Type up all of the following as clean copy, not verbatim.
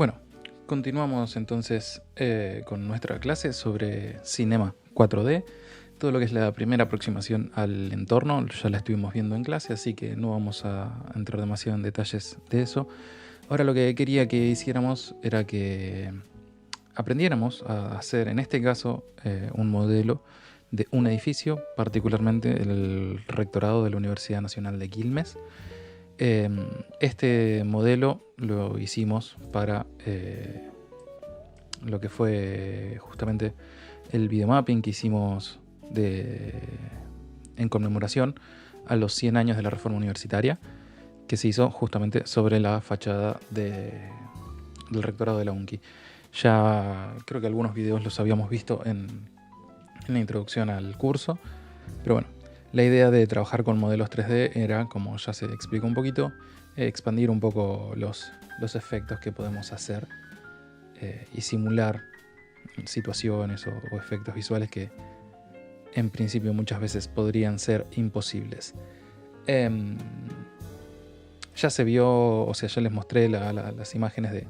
Bueno, continuamos entonces con nuestra clase sobre Cinema 4D. Todo lo que es la primera aproximación al entorno ya la estuvimos viendo en clase, así que no vamos a entrar demasiado en detalles de eso. Ahora lo que quería que hiciéramos era que aprendiéramos a hacer, en este caso, un modelo de un edificio, particularmente el rectorado de la Universidad Nacional de Quilmes. Este modelo lo hicimos para lo que fue justamente el videomapping que hicimos en conmemoración a los 100 años de la reforma universitaria, que se hizo justamente sobre la fachada del rectorado de la UNCI. Ya creo que algunos videos los habíamos visto en la introducción al curso, pero bueno, la idea de trabajar con modelos 3D era, como ya se explicó un poquito, expandir un poco los efectos que podemos hacer y simular situaciones o efectos visuales que en principio muchas veces podrían ser imposibles. Ya se vio, o sea, ya les mostré las imágenes de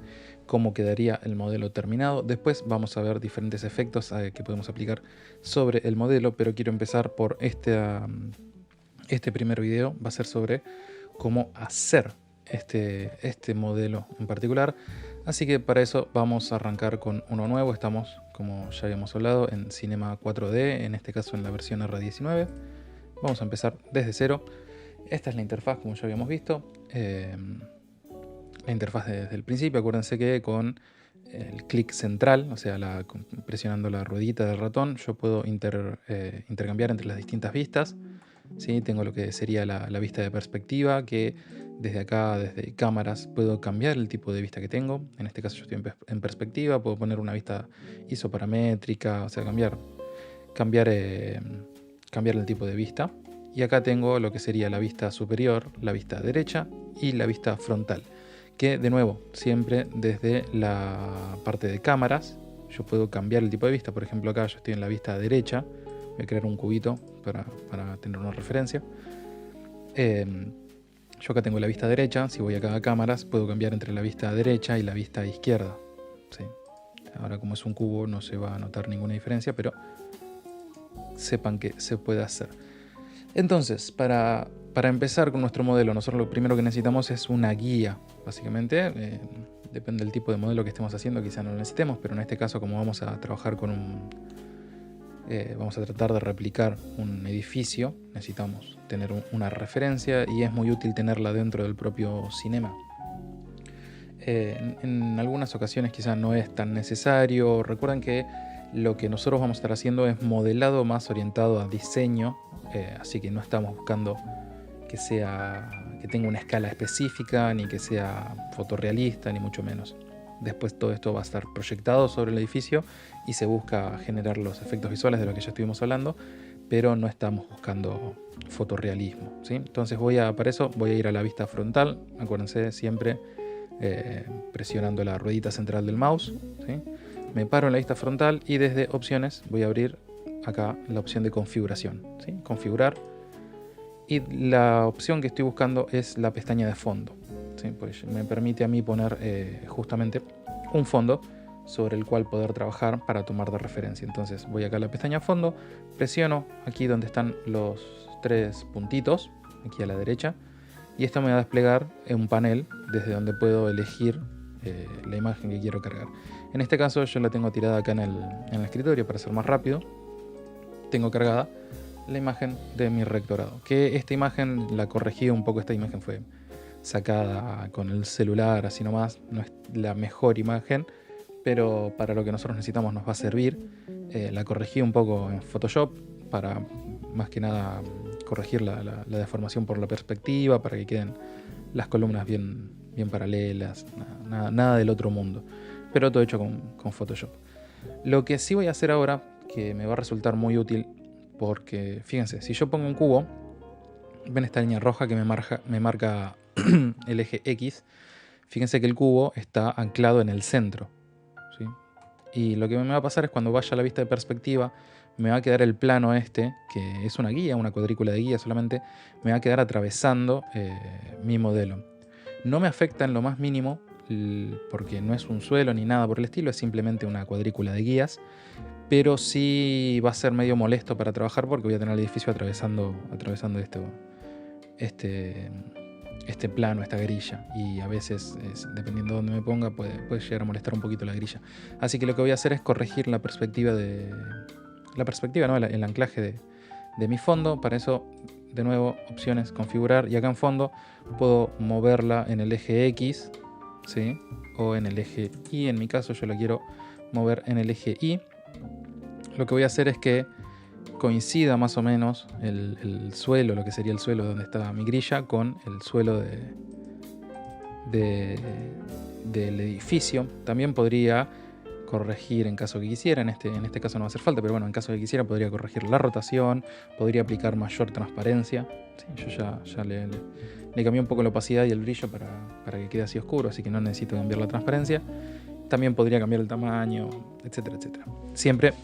cómo quedaría el modelo terminado. Después vamos a ver diferentes efectos que podemos aplicar sobre el modelo, pero quiero empezar por este primer video. Va a ser sobre cómo hacer este modelo en particular. Así que para eso vamos a arrancar con uno nuevo. Estamos, como ya habíamos hablado, en Cinema 4D, en este caso en la versión R19. Vamos a empezar desde cero. Esta es la interfaz, como ya habíamos visto. La interfaz desde el principio. Acuérdense que con el clic central, o sea, presionando la ruedita del ratón, yo puedo intercambiar entre las distintas vistas. ¿Sí? Tengo lo que sería la vista de perspectiva, que desde acá, desde cámaras, puedo cambiar el tipo de vista que tengo. En este caso yo estoy en perspectiva, puedo poner una vista isoparamétrica, o sea, cambiar el tipo de vista. Y acá tengo lo que sería la vista superior, la vista derecha y la vista frontal, que de nuevo, siempre desde la parte de cámaras, yo puedo cambiar el tipo de vista. Por ejemplo, acá yo estoy en la vista derecha. Voy a crear un cubito para tener una referencia. Yo acá tengo la vista derecha. Si voy acá a cámaras, puedo cambiar entre la vista derecha y la vista izquierda. ¿Sí? Ahora, como es un cubo, no se va a notar ninguna diferencia, pero sepan que se puede hacer. Entonces, para empezar con nuestro modelo, nosotros lo primero que necesitamos es una guía, básicamente. Depende del tipo de modelo que estemos haciendo, quizá no lo necesitemos, pero en este caso, como vamos a trabajar con vamos a tratar de replicar un edificio, necesitamos tener una referencia y es muy útil tenerla dentro del propio cinema. En algunas ocasiones quizás no es tan necesario. Recuerden que lo que nosotros vamos a estar haciendo es modelado más orientado a diseño, así que no estamos buscando que tenga una escala específica, ni que sea fotorrealista, ni mucho menos. Después todo esto va a estar proyectado sobre el edificio y se busca generar los efectos visuales de lo que ya estuvimos hablando, pero no estamos buscando fotorrealismo, ¿sí? Entonces para eso voy a ir a la vista frontal. Acuérdense siempre presionando la ruedita central del mouse, ¿sí? Me paro en la vista frontal y desde opciones voy a abrir acá la opción de configuración, ¿sí? Configurar. Y la opción que estoy buscando es la pestaña de fondo. ¿Sí? Pues me permite a mí poner justamente un fondo sobre el cual poder trabajar para tomar de referencia. Entonces voy acá a la pestaña fondo, presiono aquí donde están los tres puntitos, aquí a la derecha, y esto me va a desplegar un panel desde donde puedo elegir la imagen que quiero cargar. En este caso yo la tengo tirada acá en el escritorio para ser más rápido. Tengo cargada la imagen de mi rectorado, que esta imagen la corregí un poco. Esta imagen fue sacada con el celular así nomás, no es la mejor imagen, pero para lo que nosotros necesitamos nos va a servir. La corregí un poco en Photoshop para más que nada corregir la deformación por la perspectiva, para que queden las columnas bien paralelas, nada del otro mundo, pero todo hecho con Photoshop. Lo que sí voy a hacer ahora, que me va a resultar muy útil, porque fíjense, si yo pongo un cubo, ven esta línea roja que me marca el eje X. Fíjense que el cubo está anclado en el centro, ¿sí? Y lo que me va a pasar es cuando vaya a la vista de perspectiva, me va a quedar el plano este, que es una guía, una cuadrícula de guía solamente, me va a quedar atravesando mi modelo. No me afecta en lo más mínimo porque no es un suelo ni nada por el estilo, es simplemente una cuadrícula de guías, pero sí va a ser medio molesto para trabajar porque voy a tener el edificio atravesando este plano, esta grilla, y a veces, dependiendo de dónde me ponga, puede llegar a molestar un poquito la grilla. Así que lo que voy a hacer es corregir la perspectiva, ¿no? El anclaje de mi fondo. Para eso, de nuevo, opciones, configurar, y acá en fondo puedo moverla en el eje X, ¿sí? O en el eje Y. En mi caso yo la quiero mover en el eje Y. Lo que voy a hacer es que coincida más o menos el suelo, lo que sería el suelo donde está mi grilla, con el suelo del edificio. También podría corregir en caso que quisiera, en este caso no va a hacer falta, pero bueno, en caso que quisiera podría corregir la rotación, podría aplicar mayor transparencia. Sí, yo ya le cambié un poco la opacidad y el brillo para que quede así oscuro, así que no necesito cambiar la transparencia. También podría cambiar el tamaño, etcétera, etcétera. Siempre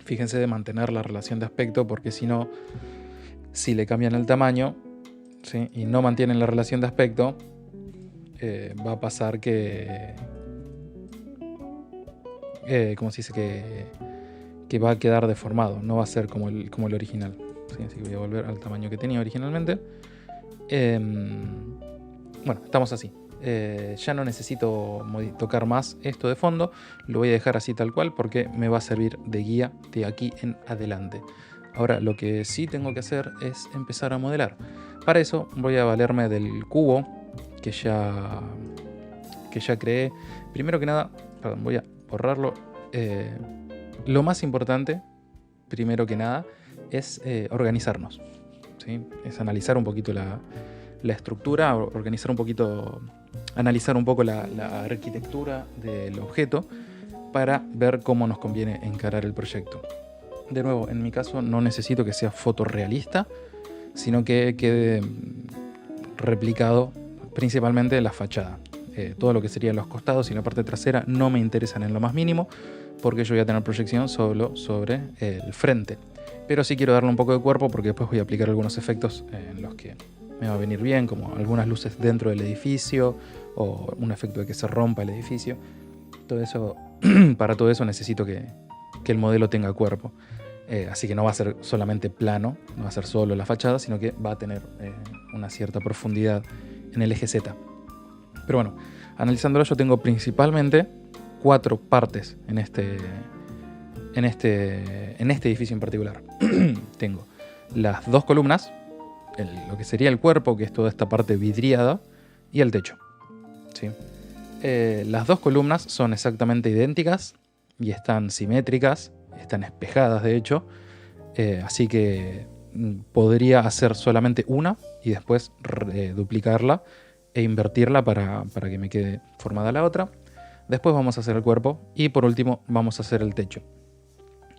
fíjense de mantener la relación de aspecto, porque si no, si le cambian el tamaño, ¿sí? Y no mantienen la relación de aspecto, va a pasar que ¿cómo se dice? Que va a quedar deformado, no va a ser como el original. ¿Sí? Así que voy a volver al tamaño que tenía originalmente. Bueno, estamos así. Ya no necesito tocar más esto de fondo, lo voy a dejar así tal cual porque me va a servir de guía de aquí en adelante. Ahora lo que sí tengo que hacer es empezar a modelar. Para eso voy a valerme del cubo que ya creé. Primero que nada, perdón, voy a borrarlo. Lo más importante, primero que nada, es organizarnos, ¿sí? Es analizar un poquito la estructura, organizar un poquito, analizar un poco la arquitectura del objeto para ver cómo nos conviene encarar el proyecto. De nuevo, en mi caso no necesito que sea fotorrealista, sino que quede replicado principalmente la fachada. Todo lo que serían los costados y la parte trasera no me interesan en lo más mínimo, porque yo voy a tener proyección solo sobre el frente. Pero sí quiero darle un poco de cuerpo porque después voy a aplicar algunos efectos en los que me va a venir bien, como algunas luces dentro del edificio o un efecto de que se rompa el edificio. Todo eso, para todo eso necesito que el modelo tenga cuerpo. Así que no va a ser solamente plano, no va a ser solo la fachada, sino que va a tener una cierta profundidad en el eje Z. Pero bueno, analizándolo, yo tengo principalmente 4 partes en este edificio en particular. Tengo las 2 columnas, lo que sería el cuerpo, que es toda esta parte vidriada, y el techo, ¿sí? Las 2 columnas son exactamente idénticas y están simétricas, están espejadas de hecho, así que podría hacer solamente una y después duplicarla e invertirla para que me quede formada la otra. Después vamos a hacer el cuerpo y por último vamos a hacer el techo.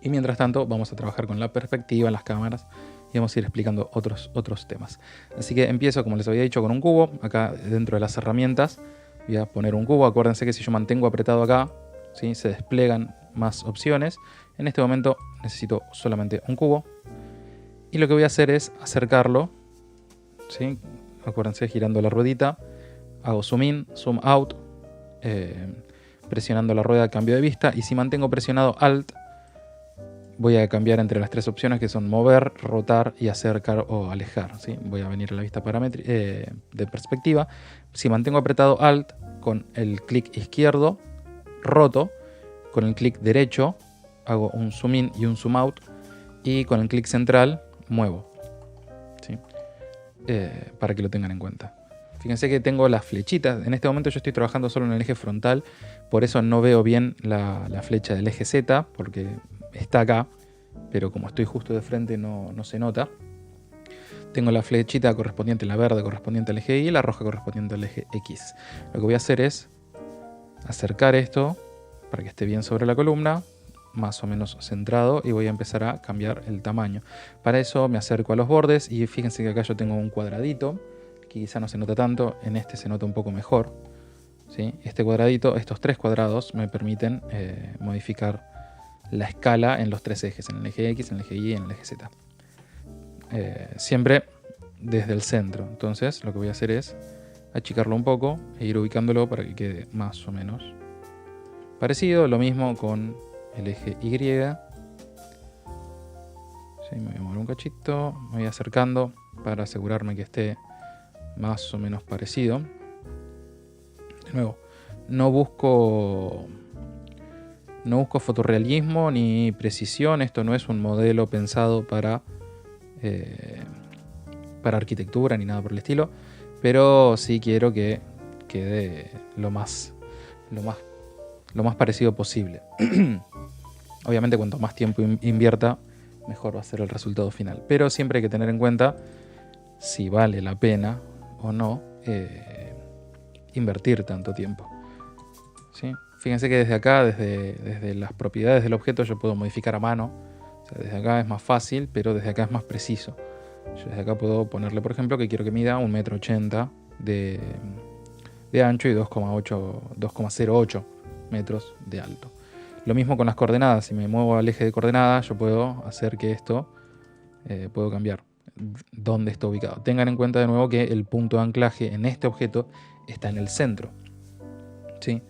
Y mientras tanto vamos a trabajar con la perspectiva, las cámaras, y vamos a ir explicando otros temas. Así que empiezo, como les había dicho, con un cubo. Acá dentro de las herramientas voy a poner un cubo. Acuérdense que si yo mantengo apretado acá, ¿sí?, se desplegan más opciones. En este momento necesito solamente un cubo. Y lo que voy a hacer es acercarlo, ¿sí? Acuérdense, girando la ruedita. Hago zoom in, zoom out, presionando la rueda, cambio de vista. Y si mantengo presionado Alt, voy a cambiar entre las 3 opciones que son mover, rotar y acercar o alejar, ¿sí? Voy a venir a la vista de perspectiva. Si mantengo apretado Alt, con el clic izquierdo roto, con el clic derecho hago un zoom in y un zoom out, y con el clic central muevo, ¿sí? Para que lo tengan en cuenta. Fíjense que tengo las flechitas. En este momento yo estoy trabajando solo en el eje frontal, por eso no veo bien la flecha del eje Z, porque está acá, pero como estoy justo de frente no se nota. Tengo la flechita correspondiente, la verde correspondiente al eje Y y la roja correspondiente al eje X. Lo que voy a hacer es acercar esto para que esté bien sobre la columna, más o menos centrado, y voy a empezar a cambiar el tamaño. Para eso me acerco a los bordes y fíjense que acá yo tengo un cuadradito, que quizá no se nota tanto, en este se nota un poco mejor, ¿sí? Este cuadradito, estos 3 cuadrados me permiten modificar la escala en los 3 ejes, en el eje X, en el eje Y y en el eje Z. Siempre desde el centro. Entonces lo que voy a hacer es achicarlo un poco e ir ubicándolo para que quede más o menos parecido. Lo mismo con el eje Y. Sí, me voy a mover un cachito, me voy acercando para asegurarme que esté más o menos parecido. De nuevo, no busco fotorrealismo ni precisión. Esto no es un modelo pensado para arquitectura ni nada por el estilo, pero sí quiero que quede lo más parecido posible. Obviamente, cuanto más tiempo invierta, mejor va a ser el resultado final. Pero siempre hay que tener en cuenta si vale la pena o no invertir tanto tiempo. ¿Sí? Fíjense que desde acá, desde las propiedades del objeto, yo puedo modificar a mano. O sea, desde acá es más fácil, pero desde acá es más preciso. Yo desde acá puedo ponerle, por ejemplo, que quiero que mida 1,80 m de ancho y 2,08 metros de alto. Lo mismo con las coordenadas. Si me muevo al eje de coordenadas, yo puedo hacer que esto, puedo cambiar dónde está ubicado. Tengan en cuenta de nuevo que el punto de anclaje en este objeto está en el centro. ¿Sí?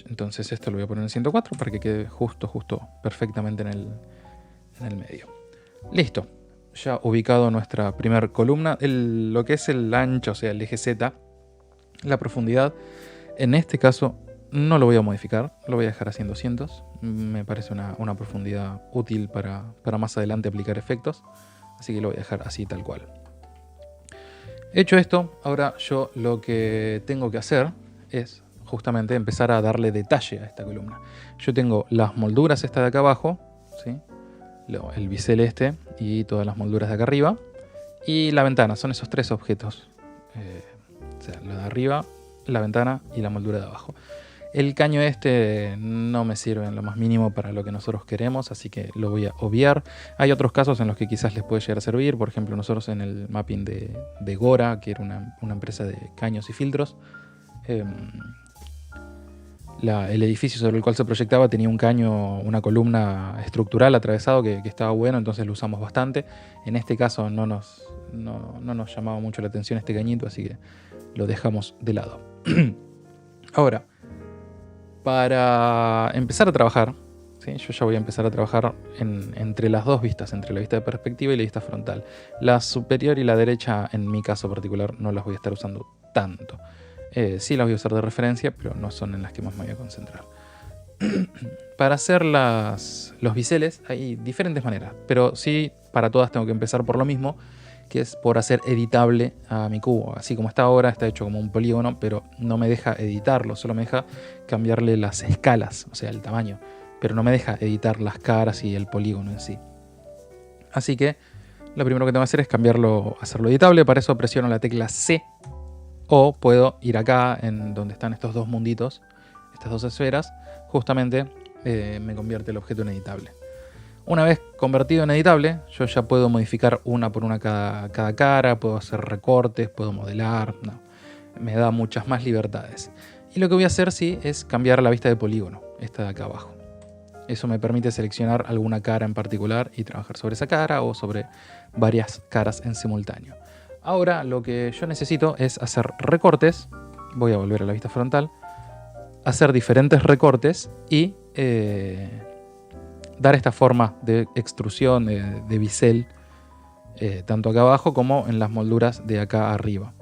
Entonces esto lo voy a poner en 104 para que quede justo perfectamente en el medio. Listo. Ya ubicado nuestra primera columna. Lo que es el ancho, o sea, el eje Z, la profundidad, en este caso no lo voy a modificar, lo voy a dejar así en 200. Me parece una profundidad útil para más adelante aplicar efectos, así que lo voy a dejar así tal cual. Hecho esto, ahora yo lo que tengo que hacer es justamente empezar a darle detalle a esta columna. Yo tengo las molduras estas de acá abajo, ¿sí? El bisel este y todas las molduras de acá arriba, y la ventana. Son esos tres objetos, o sea, lo de arriba, la ventana y la moldura de abajo. El caño este no me sirve en lo más mínimo para lo que nosotros queremos, así que lo voy a obviar. Hay otros casos en los que quizás les puede llegar a servir. Por ejemplo, nosotros en el mapping de Gora, que era una empresa de caños y filtros, el edificio sobre el cual se proyectaba tenía un caño, una columna estructural atravesado que estaba bueno, entonces lo usamos bastante. En este caso no nos llamaba mucho la atención este cañito, así que lo dejamos de lado. Ahora, para empezar a trabajar, ¿sí? Yo ya voy a empezar a trabajar entre las dos vistas, entre la vista de perspectiva y la vista frontal. La superior y la derecha, en mi caso particular, no las voy a estar usando tanto. Sí las voy a usar de referencia, pero no son en las que más me voy a concentrar. Para hacer los biseles hay diferentes maneras, pero sí, para todas tengo que empezar por lo mismo, que es por hacer editable a mi cubo. Así como está ahora, está hecho como un polígono, pero no me deja editarlo, solo me deja cambiarle las escalas, o sea, el tamaño, pero no me deja editar las caras y el polígono en sí. Así que lo primero que tengo que hacer es hacerlo editable. Para eso presiono la tecla C, o puedo ir acá en donde están estos dos munditos, estas dos esferas, justamente me convierte el objeto en editable. Una vez convertido en editable, yo ya puedo modificar una por una cada cara, puedo hacer recortes, puedo modelar, me da muchas más libertades. Y lo que voy a hacer, sí, es cambiar la vista de polígono, esta de acá abajo. Eso me permite seleccionar alguna cara en particular y trabajar sobre esa cara o sobre varias caras en simultáneo. Ahora lo que yo necesito es hacer recortes. Voy a volver a la vista frontal, hacer diferentes recortes y dar esta forma de extrusión de bisel, tanto acá abajo como en las molduras de acá arriba.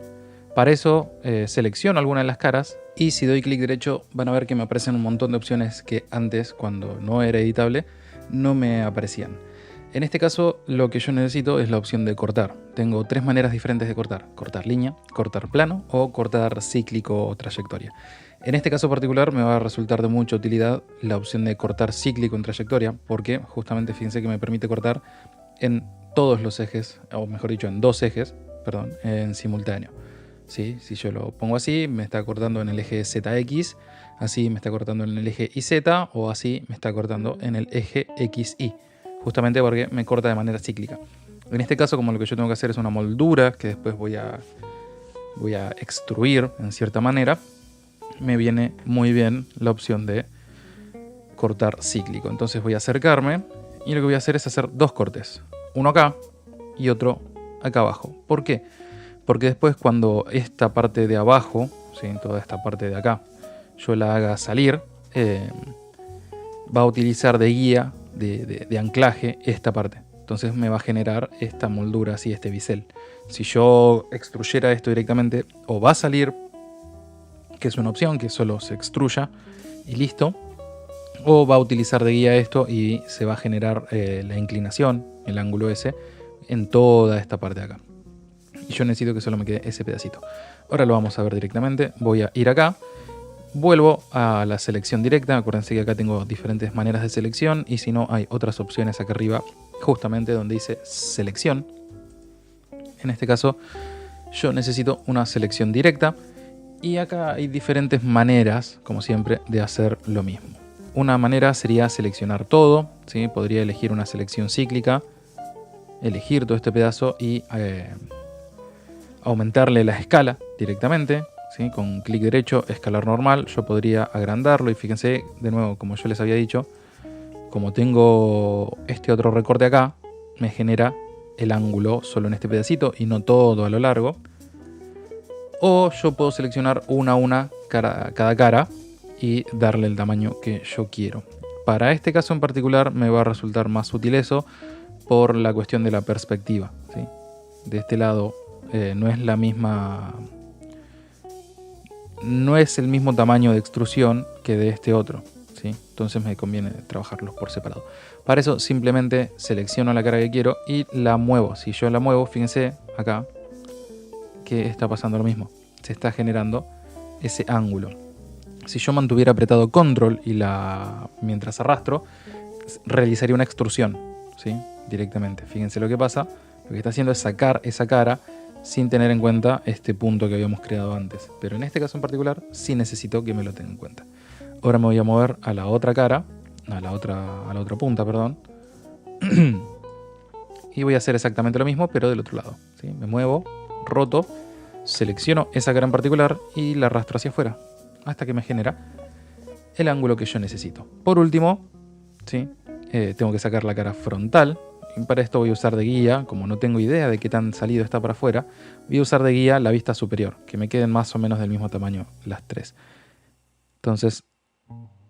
Para eso selecciono alguna de las caras y si doy clic derecho van a ver que me aparecen un montón de opciones que antes, cuando no era editable, no me aparecían. En este caso lo que yo necesito es la opción de cortar. Tengo tres maneras diferentes de cortar: cortar línea, cortar plano o cortar cíclico o trayectoria. En este caso particular me va a resultar de mucha utilidad la opción de cortar cíclico en trayectoria, porque justamente fíjense que me permite cortar en todos los ejes, o mejor dicho en dos ejes, perdón, en simultáneo. ¿Sí? Si yo lo pongo así, me está cortando en el eje ZX, así me está cortando en el eje YZ, o así me está cortando en el eje XY. Justamente porque me corta de manera cíclica. En este caso, como lo que yo tengo que hacer es una moldura que después voy a extruir en cierta manera, me viene muy bien la opción de cortar cíclico. Entonces voy a acercarme y lo que voy a hacer es hacer dos cortes. Uno acá y otro acá abajo. ¿Por qué? Porque después cuando esta parte de abajo, ¿sí? Toda esta parte de acá, yo la haga salir, va a utilizar de guía, de anclaje, esta parte. Entonces me va a generar esta moldura así, este bisel. Si yo extruyera esto directamente, o va a salir, que es una opción, que solo se extruya y listo, o va a utilizar de guía esto y se va a generar la inclinación, el ángulo ese, en toda esta parte de acá. Y yo necesito que solo me quede ese pedacito. Ahora lo vamos a ver directamente. Voy a ir acá, vuelvo a la selección directa. Acuérdense que acá tengo diferentes maneras de selección, y si no hay otras opciones acá arriba, justamente donde dice selección. En este caso yo necesito una selección directa, y acá hay diferentes maneras, como siempre, de hacer lo mismo. Una manera sería seleccionar todo, ¿sí? Podría elegir una selección cíclica, elegir todo este pedazo y aumentarle la escala directamente, ¿sí? Con clic derecho, escalar normal. Yo podría agrandarlo, y fíjense, de nuevo, como yo les había dicho, como tengo este otro recorte acá, me genera el ángulo solo en este pedacito y no todo a lo largo. O yo puedo seleccionar una a una cada cara y darle el tamaño que yo quiero. Para este caso en particular me va a resultar más útil eso, por la cuestión de la perspectiva, ¿sí? De este lado no es la misma, no es el mismo tamaño de extrusión que de este otro, ¿sí? Entonces me conviene trabajarlos por separado. Para eso simplemente selecciono la cara que quiero y la muevo. Si yo la muevo, fíjense acá que está pasando lo mismo, se está generando ese ángulo. Si yo mantuviera apretado control y mientras arrastro, realizaría una extrusión, ¿sí? Directamente. Fíjense lo que pasa. Lo que está haciendo es sacar esa cara sin tener en cuenta este punto que habíamos creado antes. Pero en este caso en particular sí necesito que me lo tenga en cuenta. Ahora me voy a mover a la otra cara, a la otra punta, perdón. Y voy a hacer exactamente lo mismo, pero del otro lado, ¿sí? Me muevo, roto, selecciono esa cara en particular y la arrastro hacia afuera hasta que me genera el ángulo que yo necesito. Por último, ¿sí? Tengo que sacar la cara frontal, y para esto voy a usar de guía. Como no tengo idea de qué tan salido está para afuera, voy a usar de guía la vista superior, que me queden más o menos del mismo tamaño las tres. Entonces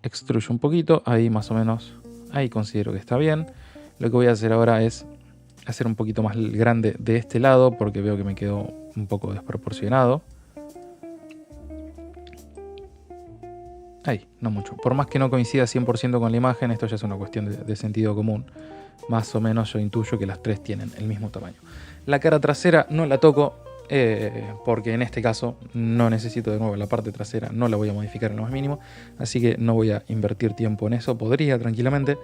extruyo un poquito, ahí más o menos, ahí considero que está bien. Lo que voy a hacer ahora es hacer un poquito más grande de este lado, porque veo que me quedó un poco desproporcionado. Ahí, no mucho. Por más que no coincida 100% con la imagen, esto ya es una cuestión de sentido común. Más o menos yo intuyo que las tres tienen el mismo tamaño. La cara trasera no la toco, porque en este caso no necesito, de nuevo, la parte trasera, no la voy a modificar en lo más mínimo. Así que no voy a invertir tiempo en eso. Podría tranquilamente,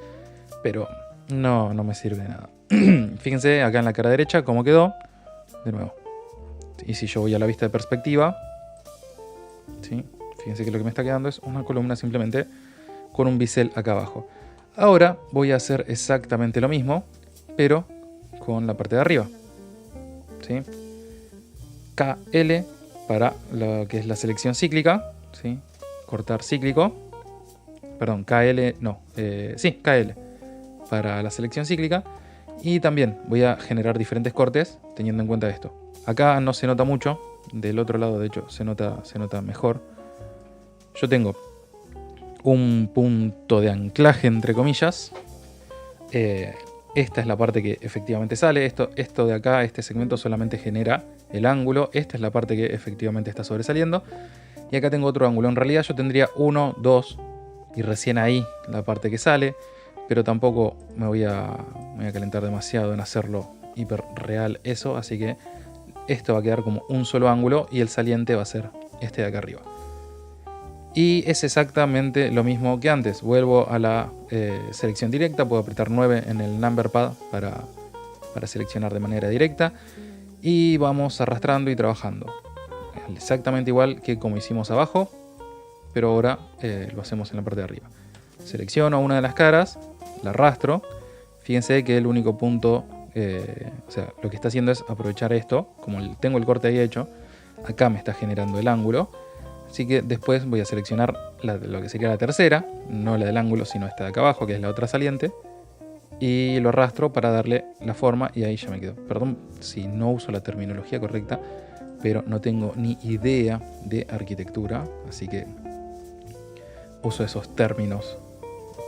pero no me sirve de nada. Fíjense acá en la cara derecha cómo quedó. De nuevo. Y si yo voy a la vista de perspectiva, ¿sí? Fíjense que lo que me está quedando es una columna simplemente con un bisel acá abajo. Ahora voy a hacer exactamente lo mismo, pero con la parte de arriba, ¿sí? KL para lo que es la selección cíclica, ¿sí? Cortar cíclico. Perdón, KL, no. Sí, KL para la selección cíclica. Y también voy a generar diferentes cortes teniendo en cuenta esto. Acá no se nota mucho, del otro lado de hecho se nota mejor. Yo tengo un punto de anclaje entre comillas. Esta es la parte que efectivamente sale. Esto de acá, este segmento solamente genera el ángulo. Esta es la parte que efectivamente está sobresaliendo. Y acá tengo otro ángulo. En realidad yo tendría 1, 2 y recién ahí la parte que sale. Pero tampoco me voy a calentar demasiado en hacerlo hiper real eso. Así que esto va a quedar como un solo ángulo y el saliente va a ser este de acá arriba. Y es exactamente lo mismo que antes. Vuelvo a la selección directa. Puedo apretar 9 en el number pad para seleccionar de manera directa. Y vamos arrastrando y trabajando. Exactamente igual que como hicimos abajo. Pero ahora lo hacemos en la parte de arriba. Selecciono una de las caras. La arrastro. Fíjense que el único punto... o sea, lo que está haciendo es aprovechar esto. Como tengo el corte ahí hecho. Acá me está generando el ángulo. Así que después voy a seleccionar lo que sería la tercera, no la del ángulo, sino esta de acá abajo, que es la otra saliente. y lo arrastro para darle la forma y ahí ya me quedo. Perdón si no uso la terminología correcta, pero no tengo ni idea de arquitectura, así que uso esos términos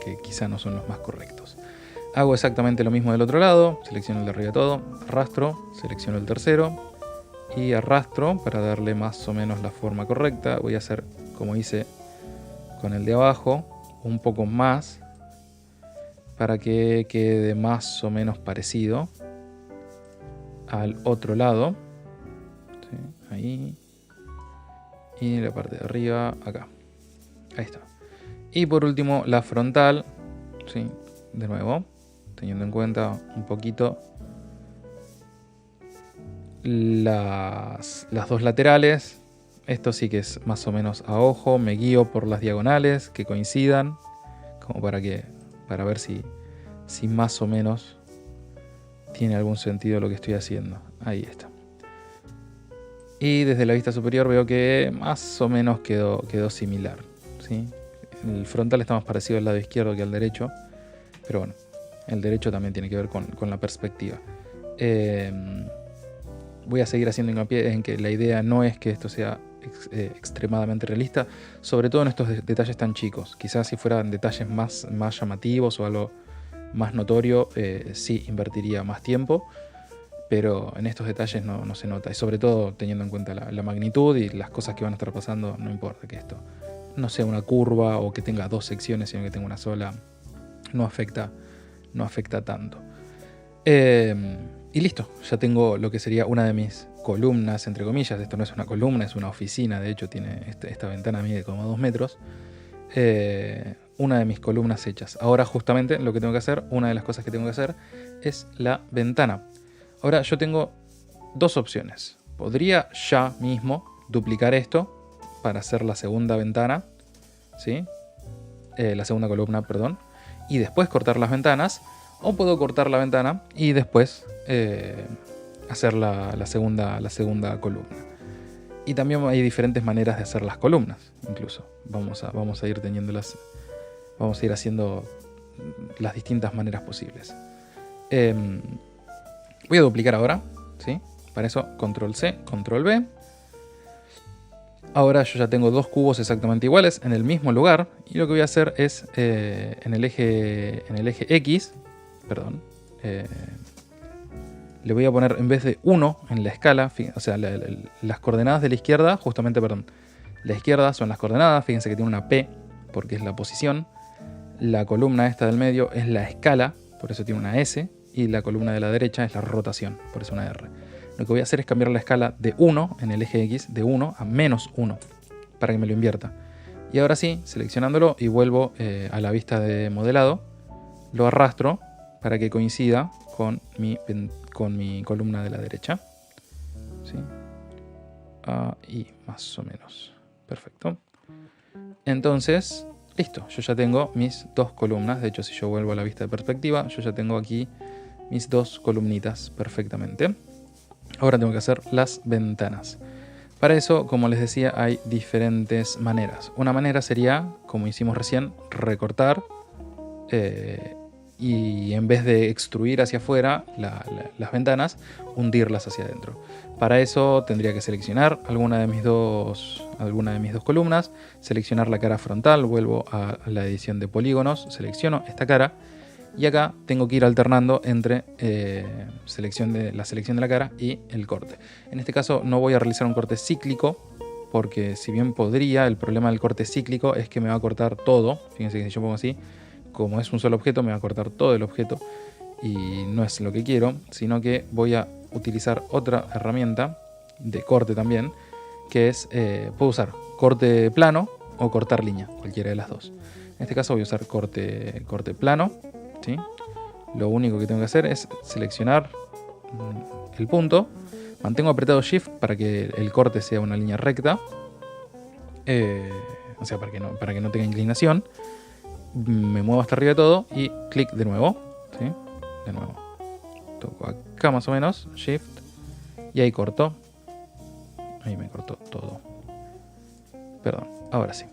que quizá no son los más correctos. Hago exactamente lo mismo del otro lado, selecciono el de arriba todo, arrastro, selecciono el tercero y arrastro para darle más o menos la forma correcta. Voy a hacer como hice con el de abajo, un poco más para que quede más o menos parecido al otro lado. ¿Sí? Ahí. Y la parte de arriba, acá. Ahí está. Y por último, la frontal. ¿Sí? De nuevo, teniendo en cuenta un poquito las dos laterales. Esto sí que es más o menos a ojo. Me guío por las diagonales que coincidan, como para ver si más o menos tiene algún sentido lo que estoy haciendo. Ahí está. Y desde la vista superior veo que más o menos quedó similar, ¿sí? El frontal está más parecido al lado izquierdo que al derecho, pero bueno, el derecho también tiene que ver con la perspectiva. Voy a seguir haciendo hincapié en que la idea no es que esto sea extremadamente realista, sobre todo en estos detalles tan chicos. Quizás si fueran detalles más llamativos o algo más notorio, sí invertiría más tiempo, pero en estos detalles no se nota, y sobre todo teniendo en cuenta la magnitud y las cosas que van a estar pasando. No importa que esto no sea una curva o que tenga dos secciones, sino que tenga una sola, no afecta tanto. Y listo, ya tengo lo que sería una de mis columnas, entre comillas. Esto no es una columna, es una oficina. De hecho tiene esta ventana mide como 2 metros. Una de mis columnas hechas. Ahora justamente lo que tengo que hacer, una de las cosas que tengo que hacer es la ventana. Ahora yo tengo dos opciones. Podría ya mismo duplicar esto para hacer la segunda ventana, ¿sí? La segunda columna, perdón, y después cortar las ventanas. O puedo cortar la ventana y después hacer la segunda columna. Y también hay diferentes maneras de hacer las columnas, incluso. Vamos a ir teniéndolas. Vamos a ir haciendo las distintas maneras posibles. Voy a duplicar ahora, ¿sí? Para eso, control C, control V. Ahora yo ya tengo dos cubos exactamente iguales en el mismo lugar. Y lo que voy a hacer es en el eje X, perdón, le voy a poner, en vez de 1 en la escala, o sea, las coordenadas de la izquierda, justamente, perdón, la izquierda son las coordenadas. Fíjense que tiene una P porque es la posición. La columna esta del medio es la escala, por eso tiene una S. Y la columna de la derecha es la rotación, por eso una R. Lo que voy a hacer es cambiar la escala de 1 en el eje X, de 1 a menos 1, para que me lo invierta. Y ahora sí, seleccionándolo y vuelvo a la vista de modelado, lo arrastro para que coincida con mi columna de la derecha. ¿Sí? Y más o menos. Perfecto. Entonces, listo. Yo ya tengo mis dos columnas. De hecho, si yo vuelvo a la vista de perspectiva, yo ya tengo aquí mis dos columnitas perfectamente. Ahora tengo que hacer las ventanas. Para eso, como les decía, hay diferentes maneras. Una manera sería, como hicimos recién, recortar y en vez de extruir hacia afuera las ventanas, hundirlas hacia adentro. Para eso tendría que seleccionar alguna de mis dos columnas, seleccionar la cara frontal, vuelvo a la edición de polígonos, selecciono esta cara y acá tengo que ir alternando entre la selección de la cara y el corte. En este caso no voy a realizar un corte cíclico, porque si bien podría, el problema del corte cíclico es que me va a cortar todo. Fíjense que si yo pongo así, como es un solo objeto, me va a cortar todo el objeto y no es lo que quiero, sino que voy a utilizar otra herramienta de corte también, que es, puedo usar corte plano o cortar línea, cualquiera de las dos. En este caso voy a usar corte plano, ¿sí? Lo único que tengo que hacer es seleccionar el punto, mantengo apretado Shift para que el corte sea una línea recta, o sea, para que no tenga inclinación. Me muevo hasta arriba de todo y clic de nuevo, ¿sí? De nuevo. Toco acá más o menos, Shift, y ahí corto. Ahí me cortó todo. Perdón, ahora sí.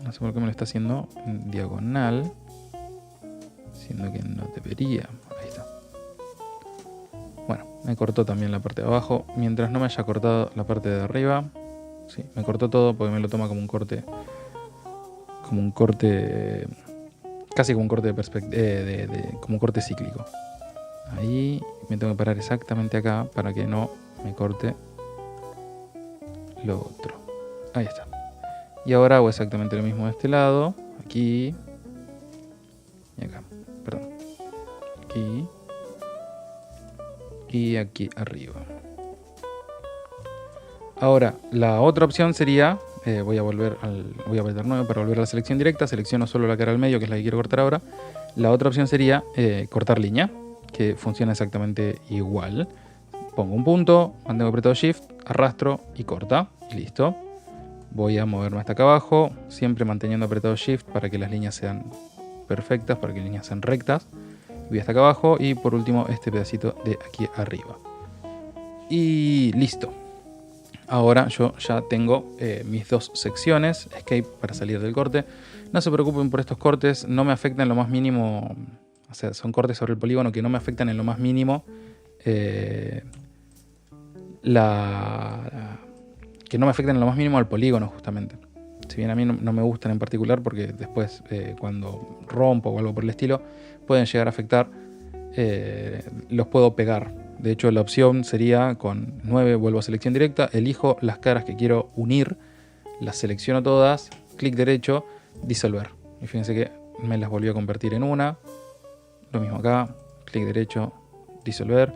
No sé por qué me lo está haciendo en diagonal. Siendo que no debería. Ahí está. Bueno, me cortó también la parte de abajo. Mientras no me haya cortado la parte de arriba. Sí, me cortó todo porque me lo toma como un corte. Como un corte. Casi como un corte como un corte cíclico. Ahí me tengo que parar exactamente acá para que no me corte lo otro. Ahí está. Y ahora hago exactamente lo mismo de este lado. Aquí. Y acá. Perdón. Aquí. Y aquí arriba. Ahora, la otra opción sería... voy a volver 9 para volver a la selección directa. Selecciono solo la cara al medio, que es la que quiero cortar ahora. La otra opción sería cortar línea, que funciona exactamente igual. Pongo un punto, mantengo apretado Shift, arrastro y corta. Y listo. Voy a moverme hasta acá abajo, siempre manteniendo apretado Shift para que las líneas sean perfectas, para que las líneas sean rectas. Voy hasta acá abajo y por último este pedacito de aquí arriba. Y listo. Ahora yo ya tengo mis dos secciones. Escape para salir del corte. No se preocupen por estos cortes, no me afectan en lo más mínimo. O sea, son cortes sobre el polígono que no me afectan en lo más mínimo que no me afectan en lo más mínimo al polígono, justamente. Si bien a mí no me gustan en particular porque después cuando rompo o algo por el estilo pueden llegar a afectar, los puedo pegar. De hecho, la opción sería con 9, vuelvo a selección directa, elijo las caras que quiero unir, las selecciono todas, clic derecho, disolver. Y fíjense que me las volvió a convertir en una. Lo mismo acá, clic derecho, disolver.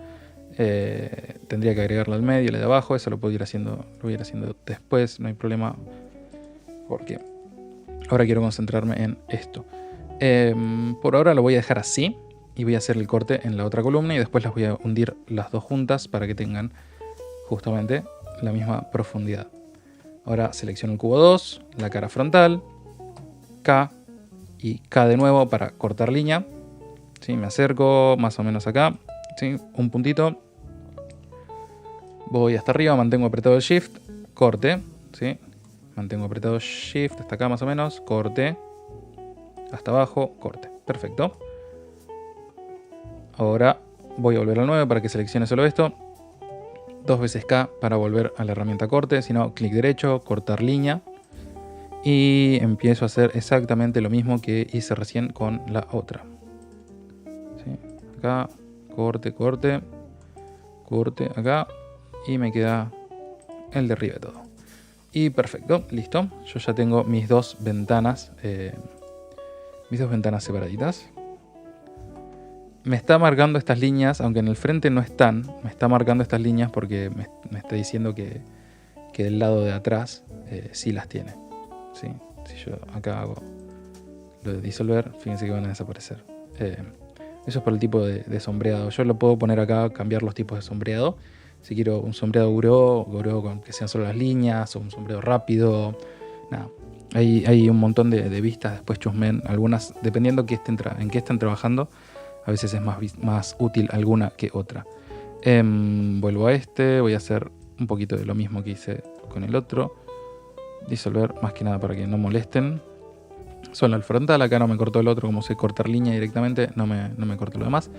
Tendría que agregarla al medio, la de abajo, eso lo puedo ir haciendo, lo voy a ir haciendo después, no hay problema, porque ahora quiero concentrarme en esto. Por ahora lo voy a dejar así. Y voy a hacer el corte en la otra columna y después las voy a hundir las dos juntas para que tengan justamente la misma profundidad. Ahora selecciono el cubo 2, la cara frontal, K y K de nuevo para cortar línea. ¿Sí? Me acerco más o menos acá, ¿sí? Un puntito. Voy hasta arriba, mantengo apretado el Shift, corte. ¿Sí? Mantengo apretado Shift hasta acá más o menos, corte. Hasta abajo, corte. Perfecto. Ahora voy a volver al 9 para que seleccione solo esto. 2 veces K para volver a la herramienta corte. Si no, clic derecho, cortar línea. Y empiezo a hacer exactamente lo mismo que hice recién con la otra. ¿Sí? Acá, corte, corte. Corte acá. Y me queda el de arriba de todo. Y perfecto, listo. Yo ya tengo mis dos ventanas. Mis dos ventanas separaditas. Me está marcando estas líneas, aunque en el frente no están. Me está marcando estas líneas porque me está diciendo que del lado de atrás sí las tiene. ¿Sí? Si yo acá hago lo de disolver, fíjense que van a desaparecer. Eso es por el tipo de sombreado. Yo lo puedo poner acá, cambiar los tipos de sombreado. Si quiero un sombreado Gouraud con que sean solo las líneas, o un sombreado rápido. Nada. Hay un montón de vistas, después chusmen. Algunas, dependiendo en qué estén trabajando. A veces es más útil alguna que otra. Vuelvo a este. Voy a hacer un poquito de lo mismo que hice con el otro. Disolver más que nada para que no molesten. Solo el frontal. Acá no me cortó el otro. Como sé cortar línea directamente, no me corto lo demás.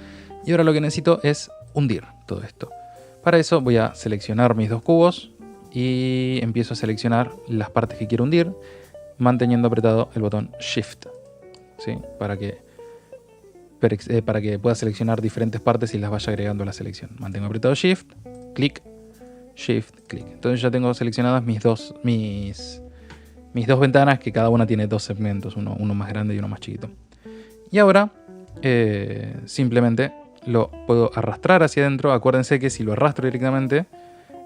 Y ahora lo que necesito es hundir todo esto. Para eso voy a seleccionar mis dos cubos. Y empiezo a seleccionar las partes que quiero hundir. Manteniendo apretado el botón Shift. ¿Sí? Para que pueda seleccionar diferentes partes y las vaya agregando a la selección. Mantengo apretado Shift, clic, Shift, clic. Entonces ya tengo seleccionadas mis dos ventanas, que cada una tiene dos segmentos, uno más grande y uno más chiquito. Y ahora simplemente lo puedo arrastrar hacia adentro. Acuérdense que si lo arrastro directamente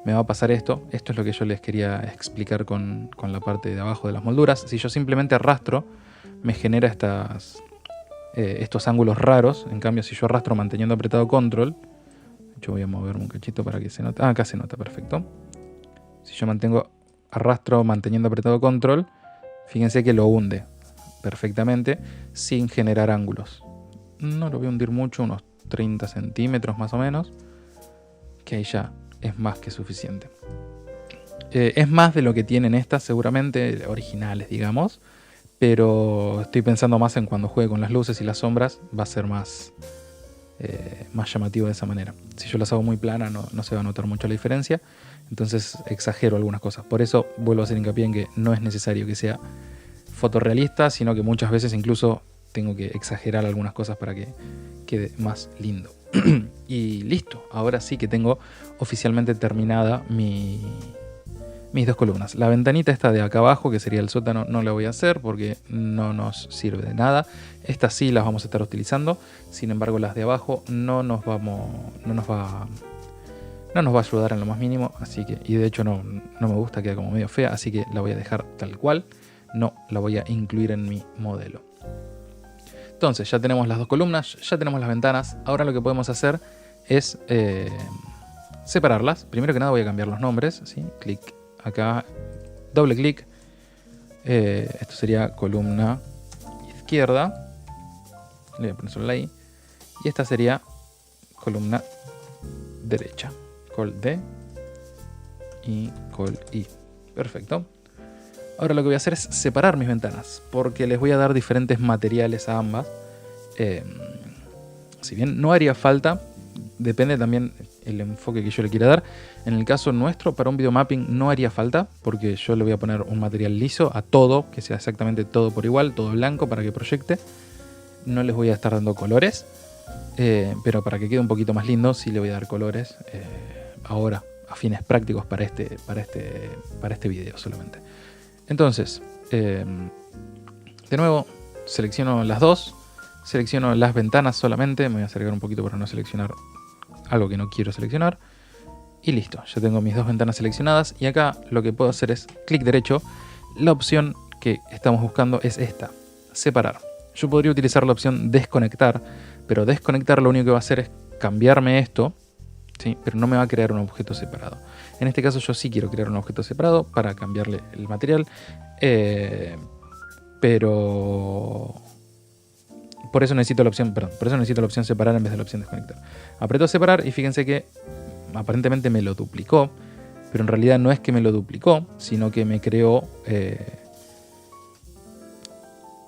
me va a pasar esto. Esto es lo que yo les quería explicar con la parte de abajo de las molduras. Si yo simplemente arrastro, me genera estos ángulos raros. En cambio, si yo arrastro manteniendo apretado control, yo voy a moverme un cachito para que se note. Acá se nota, perfecto. Si yo arrastro manteniendo apretado control, fíjense que lo hunde perfectamente sin generar ángulos. No lo voy a hundir mucho, unos 30 centímetros más o menos, que ahí ya es más que suficiente. Es más de lo que tienen estas seguramente, originales digamos, pero estoy pensando más en cuando juegue con las luces y las sombras, va a ser más llamativo de esa manera. Si yo las hago muy plana no se va a notar mucho la diferencia, entonces exagero algunas cosas. Por eso vuelvo a hacer hincapié en que no es necesario que sea fotorrealista, sino que muchas veces incluso tengo que exagerar algunas cosas para que quede más lindo. Y listo, ahora sí que tengo oficialmente terminada mis dos columnas. La ventanita esta de acá abajo, que sería el sótano, no la voy a hacer porque no nos sirve de nada. Estas sí las vamos a estar utilizando, sin embargo las de abajo no nos va a ayudar en lo más mínimo, así que, y de hecho no me gusta, queda como medio fea, así que la voy a dejar tal cual, no la voy a incluir en mi modelo. Entonces ya tenemos las dos columnas, ya tenemos las ventanas. Ahora lo que podemos hacer es separarlas. Primero que nada voy a cambiar los nombres, ¿sí? Clic acá, doble clic. Esto sería columna izquierda. Le voy a poner solo la I. Y esta sería columna derecha. Col D y col I. Perfecto. Ahora lo que voy a hacer es separar mis ventanas, porque les voy a dar diferentes materiales a ambas. Si bien no haría falta, depende también el enfoque que yo le quiera dar. En el caso nuestro, para un videomapping no haría falta, porque yo le voy a poner un material liso a todo, que sea exactamente todo por igual, todo blanco para que proyecte. No les voy a estar dando colores, pero para que quede un poquito más lindo sí le voy a dar colores ahora, a fines prácticos para este video solamente. Entonces, de nuevo, selecciono las dos, selecciono las ventanas solamente, me voy a acercar un poquito para no seleccionar algo que no quiero seleccionar, y listo, ya tengo mis dos ventanas seleccionadas, y acá lo que puedo hacer es clic derecho. La opción que estamos buscando es esta, separar. Yo podría utilizar la opción desconectar, pero desconectar lo único que va a hacer es cambiarme esto, ¿sí? Pero no me va a crear un objeto separado. En este caso yo sí quiero crear un objeto separado para cambiarle el material, pero por eso necesito la opción separar en vez de la opción desconectar. Aprieto separar y fíjense que aparentemente me lo duplicó, pero en realidad no es que me lo duplicó, sino que me creó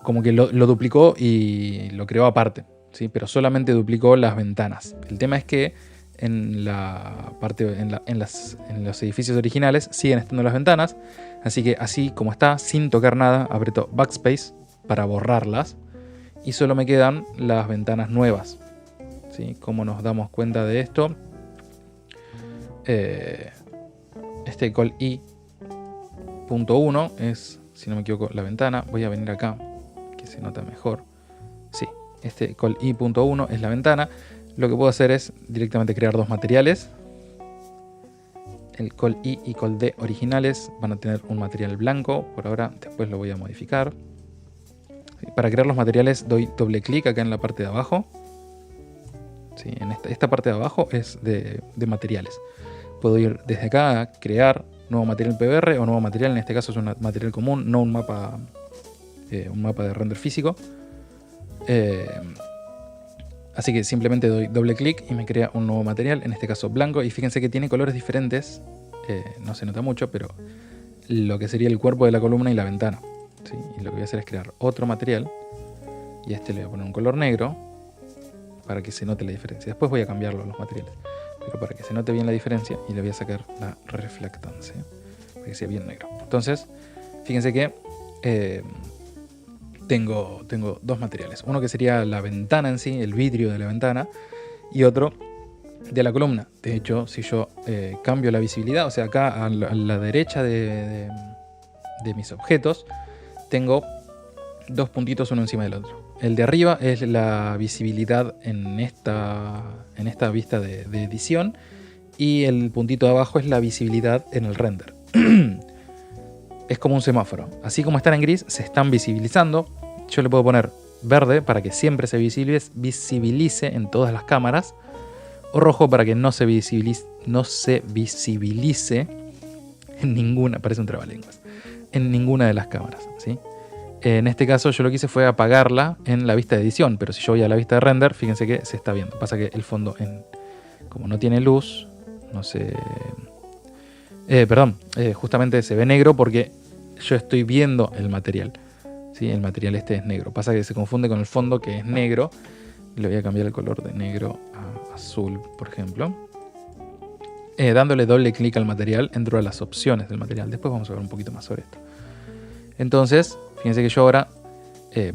como que lo duplicó y lo creó aparte, ¿sí? Pero solamente duplicó las ventanas. El tema es que en los edificios originales siguen estando las ventanas, así que así como está, sin tocar nada, aprieto Backspace para borrarlas y solo me quedan las ventanas nuevas, ¿sí? ¿Cómo nos damos cuenta de esto? Este col I.1 es, si no me equivoco, la ventana. Voy a venir acá, que se nota mejor. Sí, este col I.1 es la ventana. Lo que puedo hacer es directamente crear dos materiales. El col I y col D originales van a tener un material blanco por ahora, después lo voy a modificar. Para crear los materiales doy doble clic acá en la parte de abajo. Sí, en esta parte de abajo es de materiales. Puedo ir desde acá a crear nuevo material PBR o nuevo material, en este caso es un material común, no un mapa de render físico. Así que simplemente doy doble clic y me crea un nuevo material, en este caso blanco, y fíjense que tiene colores diferentes, no se nota mucho, pero lo que sería el cuerpo de la columna y la ventana, ¿sí? Y lo que voy a hacer es crear otro material, y a este le voy a poner un color negro, para que se note la diferencia. Después voy a cambiarlo los materiales, pero para que se note bien la diferencia, y le voy a sacar la reflectancia, para que sea bien negro. Entonces, fíjense que tengo dos materiales. Uno que sería la ventana en sí, el vidrio de la ventana, y otro de la columna. De hecho, si yo cambio la visibilidad, o sea, acá a la derecha de mis objetos, tengo dos puntitos uno encima del otro. El de arriba es la visibilidad en esta vista de edición, y el puntito de abajo es la visibilidad en el render. Es como un semáforo. Así como están en gris, se están visibilizando. Yo le puedo poner verde para que siempre se visibilice en todas las cámaras, o rojo para que no se visibilice en ninguna, parece un trabalenguas, en ninguna de las cámaras, ¿sí? En este caso yo lo que hice fue apagarla en la vista de edición, pero si yo voy a la vista de render, fíjense que se está viendo. Pasa que el fondo, como no tiene luz, no se... justamente se ve negro porque yo estoy viendo el material, ¿sí? El material este es negro. Pasa que se confunde con el fondo que es negro. Le voy a cambiar el color de negro a azul, por ejemplo. Dándole doble clic al material, entro a las opciones del material. Después vamos a ver un poquito más sobre esto. Entonces, fíjense que yo ahora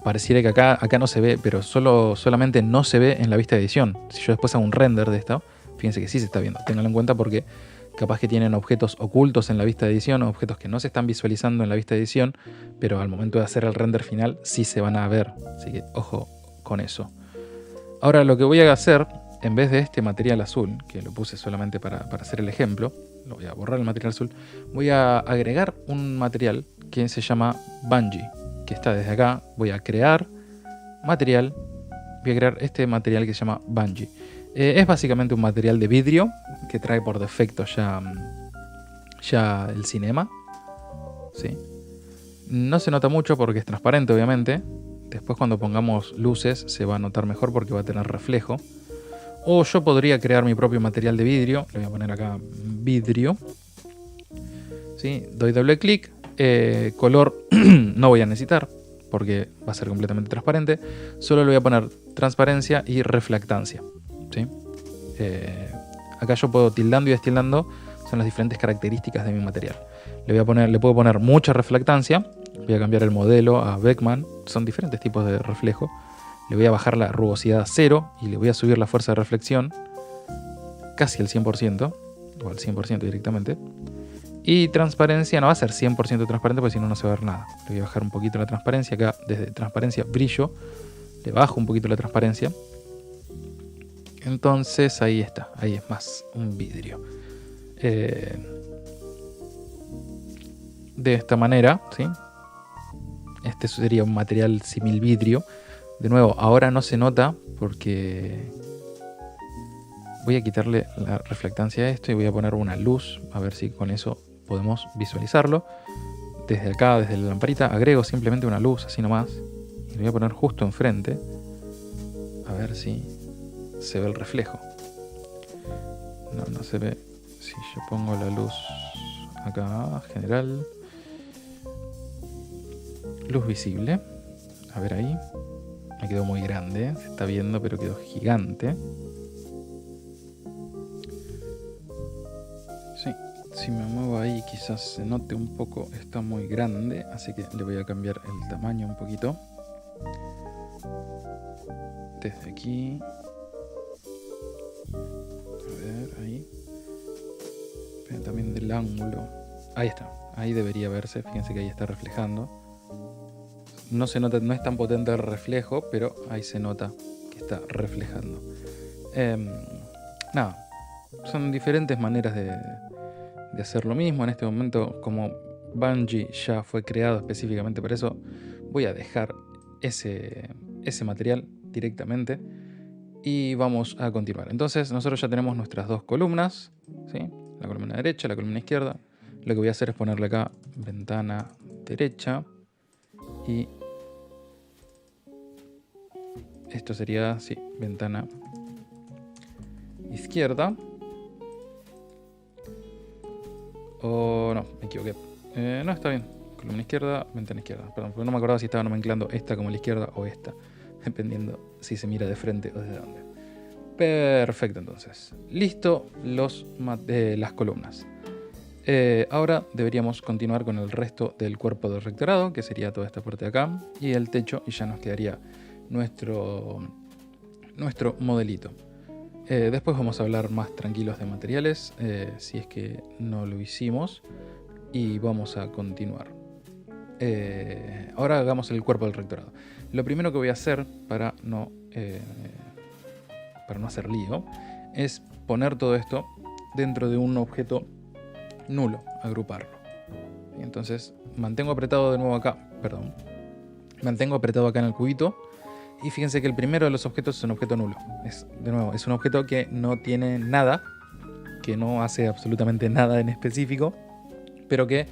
pareciera que acá no se ve, pero solamente no se ve en la vista de edición. Si yo después hago un render de esto, fíjense que sí se está viendo. Ténganlo en cuenta porque capaz que tienen objetos ocultos en la vista de edición o objetos que no se están visualizando en la vista de edición, pero al momento de hacer el render final sí se van a ver. Así que ojo con eso. Ahora lo que voy a hacer, en vez de este material azul, que lo puse solamente para hacer el ejemplo, lo voy a borrar el material azul, voy a agregar un material que se llama Bungee, que está desde acá. Voy a crear material, voy a crear este material que se llama Bungee. Es básicamente un material de vidrio que trae por defecto ya el cinema. ¿Sí? No se nota mucho porque es transparente, obviamente. Después cuando pongamos luces se va a notar mejor porque va a tener reflejo. O yo podría crear mi propio material de vidrio. Le voy a poner acá vidrio. ¿Sí? Doy doble clic. Color no voy a necesitar porque va a ser completamente transparente. Solo le voy a poner transparencia y reflectancia. ¿Sí? Acá yo puedo tildando y destildando. Son las diferentes características de mi material. Le puedo poner mucha reflectancia. Voy a cambiar el modelo a Beckman. Son diferentes tipos de reflejo. Le voy a bajar la rugosidad a 0 y le voy a subir la fuerza de reflexión casi al 100%, o al 100% directamente. Y transparencia no va a ser 100% transparente porque si no, no se va a ver nada. Le voy a bajar un poquito la transparencia acá, desde transparencia, brillo. Le bajo un poquito la transparencia. Entonces ahí está, ahí es más un vidrio. De esta manera, ¿sí? Este sería un material simil vidrio. De nuevo, ahora no se nota porque voy a quitarle la reflectancia a esto y voy a poner una luz, a ver si con eso podemos visualizarlo. Desde acá, desde la lamparita, agrego simplemente una luz, así nomás. Y lo voy a poner justo enfrente. A ver si se ve el reflejo. No se ve. Si yo pongo la luz acá, general. Luz visible. A ver ahí. Me quedó muy grande. Se está viendo, pero quedó gigante. Sí, si me muevo ahí quizás se note un poco. Está muy grande, así que le voy a cambiar el tamaño un poquito. Desde aquí. A ver, ahí. Pero también del ángulo. Ahí está. Ahí debería verse. Fíjense que ahí está reflejando. No se nota, no es tan potente el reflejo, pero ahí se nota que está reflejando. Nada, son diferentes maneras de hacer lo mismo. En este momento, como Bungee ya fue creado específicamente para eso, voy a dejar ese material directamente y vamos a continuar. Entonces nosotros ya tenemos nuestras dos columnas, ¿sí? La columna derecha, la columna izquierda. Lo que voy a hacer es ponerle acá ventana derecha y esto sería, sí, ventana izquierda. O no, me equivoqué. No, está bien. Columna izquierda, ventana izquierda. Perdón, porque no me acordaba si estaba nomenclando esta como la izquierda o esta. Dependiendo si se mira de frente o desde dónde. Perfecto, entonces. Listo las columnas. Ahora deberíamos continuar con el resto del cuerpo del rectorado, que sería toda esta parte de acá. Y el techo, y ya nos quedaría nuestro modelito. Después vamos a hablar más tranquilos de materiales, si es que no lo hicimos, y vamos a continuar. Ahora hagamos el cuerpo del rectorado. Lo primero que voy a hacer para no hacer lío es poner todo esto dentro de un objeto nulo, agruparlo. Y entonces mantengo apretado de nuevo acá, mantengo apretado acá en el cubito. Y fíjense que el primero de los objetos es un objeto nulo. Es un objeto que no tiene nada, que no hace absolutamente nada en específico, pero que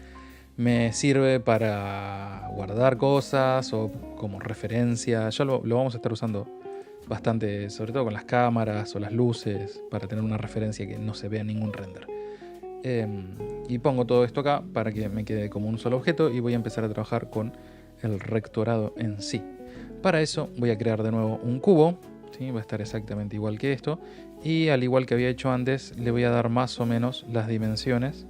me sirve para guardar cosas o como referencia. Ya lo vamos a estar usando bastante, sobre todo con las cámaras o las luces, para tener una referencia que no se vea en ningún render. Y pongo todo esto acá para que me quede como un solo objeto y voy a empezar a trabajar con el rectorado en sí. Para eso voy a crear de nuevo un cubo, ¿sí? Va a estar exactamente igual que esto. Y al igual que había hecho antes, le voy a dar más o menos las dimensiones.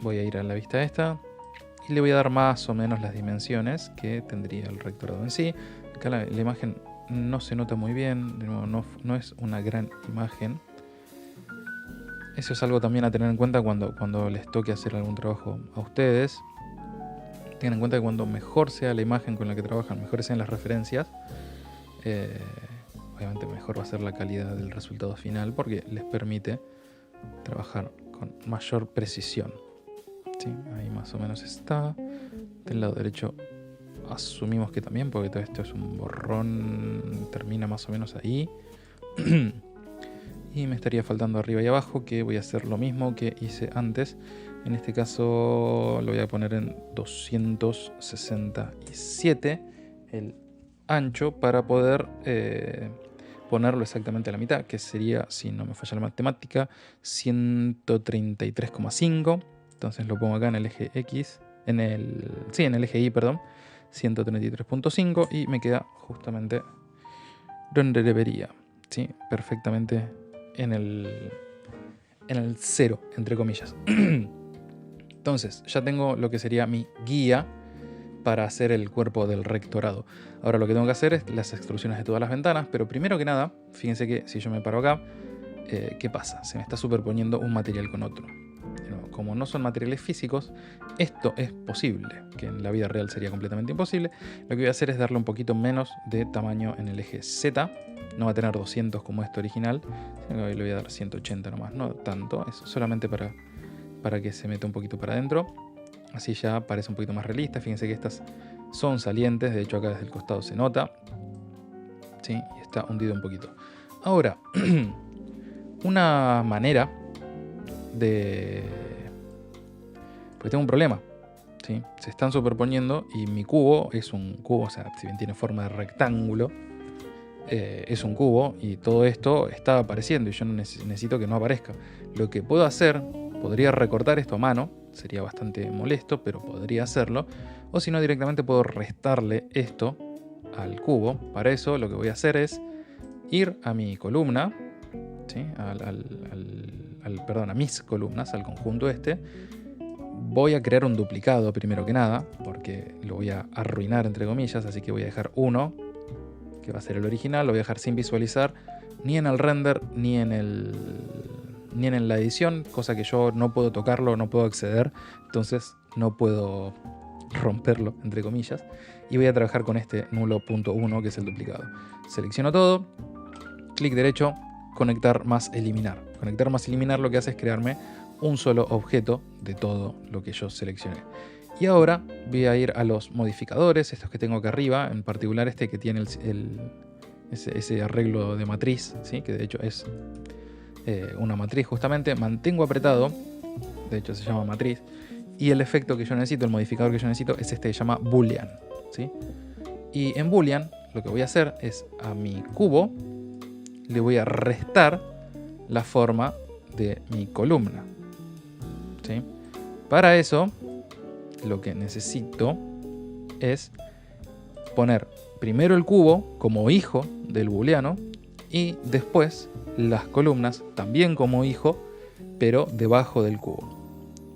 Voy a ir a la vista esta y le voy a dar más o menos las dimensiones que tendría el rectorado en sí. Acá la imagen no se nota muy bien, de nuevo no es una gran imagen. Eso es algo también a tener en cuenta cuando les toque hacer algún trabajo a ustedes. Tengan en cuenta que cuando mejor sea la imagen con la que trabajan, mejores sean las referencias, obviamente mejor va a ser la calidad del resultado final porque les permite trabajar con mayor precisión. ¿Sí? Ahí más o menos está. Del lado derecho asumimos que también, porque todo esto es un borrón, termina más o menos ahí. Y me estaría faltando arriba y abajo, que voy a hacer lo mismo que hice antes. En este caso lo voy a poner en 267 el ancho para poder ponerlo exactamente a la mitad, que sería, si no me falla la matemática, 133,5. Entonces lo pongo acá en el eje X, en el eje Y, perdón, 133,5 y me queda justamente donde debería, ¿sí? Perfectamente en el 0, entre comillas. Entonces ya tengo lo que sería mi guía para hacer el cuerpo del rectorado. Ahora lo que tengo que hacer es las extrusiones de todas las ventanas, pero primero que nada, fíjense que si yo me paro acá, ¿qué pasa? Se me está superponiendo un material con otro. Como no son materiales físicos, esto es posible, que en la vida real sería completamente imposible. Lo que voy a hacer es darle un poquito menos de tamaño en el eje Z. No va a tener 200 como este original, sino que le voy a dar 180 nomás, no tanto, es solamente para que se meta un poquito para adentro. Así ya parece un poquito más realista. Fíjense que estas son salientes, de hecho acá desde el costado se nota, ¿sí? Y está hundido un poquito. Ahora, una manera de... Pues tengo un problema, ¿sí? Se están superponiendo y mi cubo es un cubo, o sea, si bien tiene forma de rectángulo, es un cubo y todo esto está apareciendo y yo no necesito que no aparezca. Lo que puedo hacer, podría recortar esto a mano, sería bastante molesto, pero podría hacerlo, o si no directamente puedo restarle esto al cubo. Para eso lo que voy a hacer es ir a mi columna, ¿sí? Perdón, a mis columnas, al conjunto este. Voy a crear un duplicado primero que nada, porque lo voy a arruinar entre comillas, así que voy a dejar uno, que va a ser el original, lo voy a dejar sin visualizar, ni en el render, ni en la edición, cosa que yo no puedo tocarlo, no puedo acceder, entonces no puedo romperlo, entre comillas, y voy a trabajar con este nulo.1, que es el duplicado. Selecciono todo, clic derecho, conectar más eliminar. Conectar más eliminar lo que hace es crearme un solo objeto de todo lo que yo seleccioné. Y ahora voy a ir a los modificadores, estos que tengo acá arriba, en particular este que tiene ese arreglo de matriz, ¿sí? Que de hecho es una matriz justamente. Mantengo apretado, de hecho se llama matriz, y el efecto que yo necesito, el modificador que yo necesito es este que se llama boolean, ¿sí? Y en boolean lo que voy a hacer es a mi cubo le voy a restar la forma de mi columna, ¿sí? Para eso lo que necesito es poner primero el cubo como hijo del booleano y después las columnas también como hijo, pero debajo del cubo.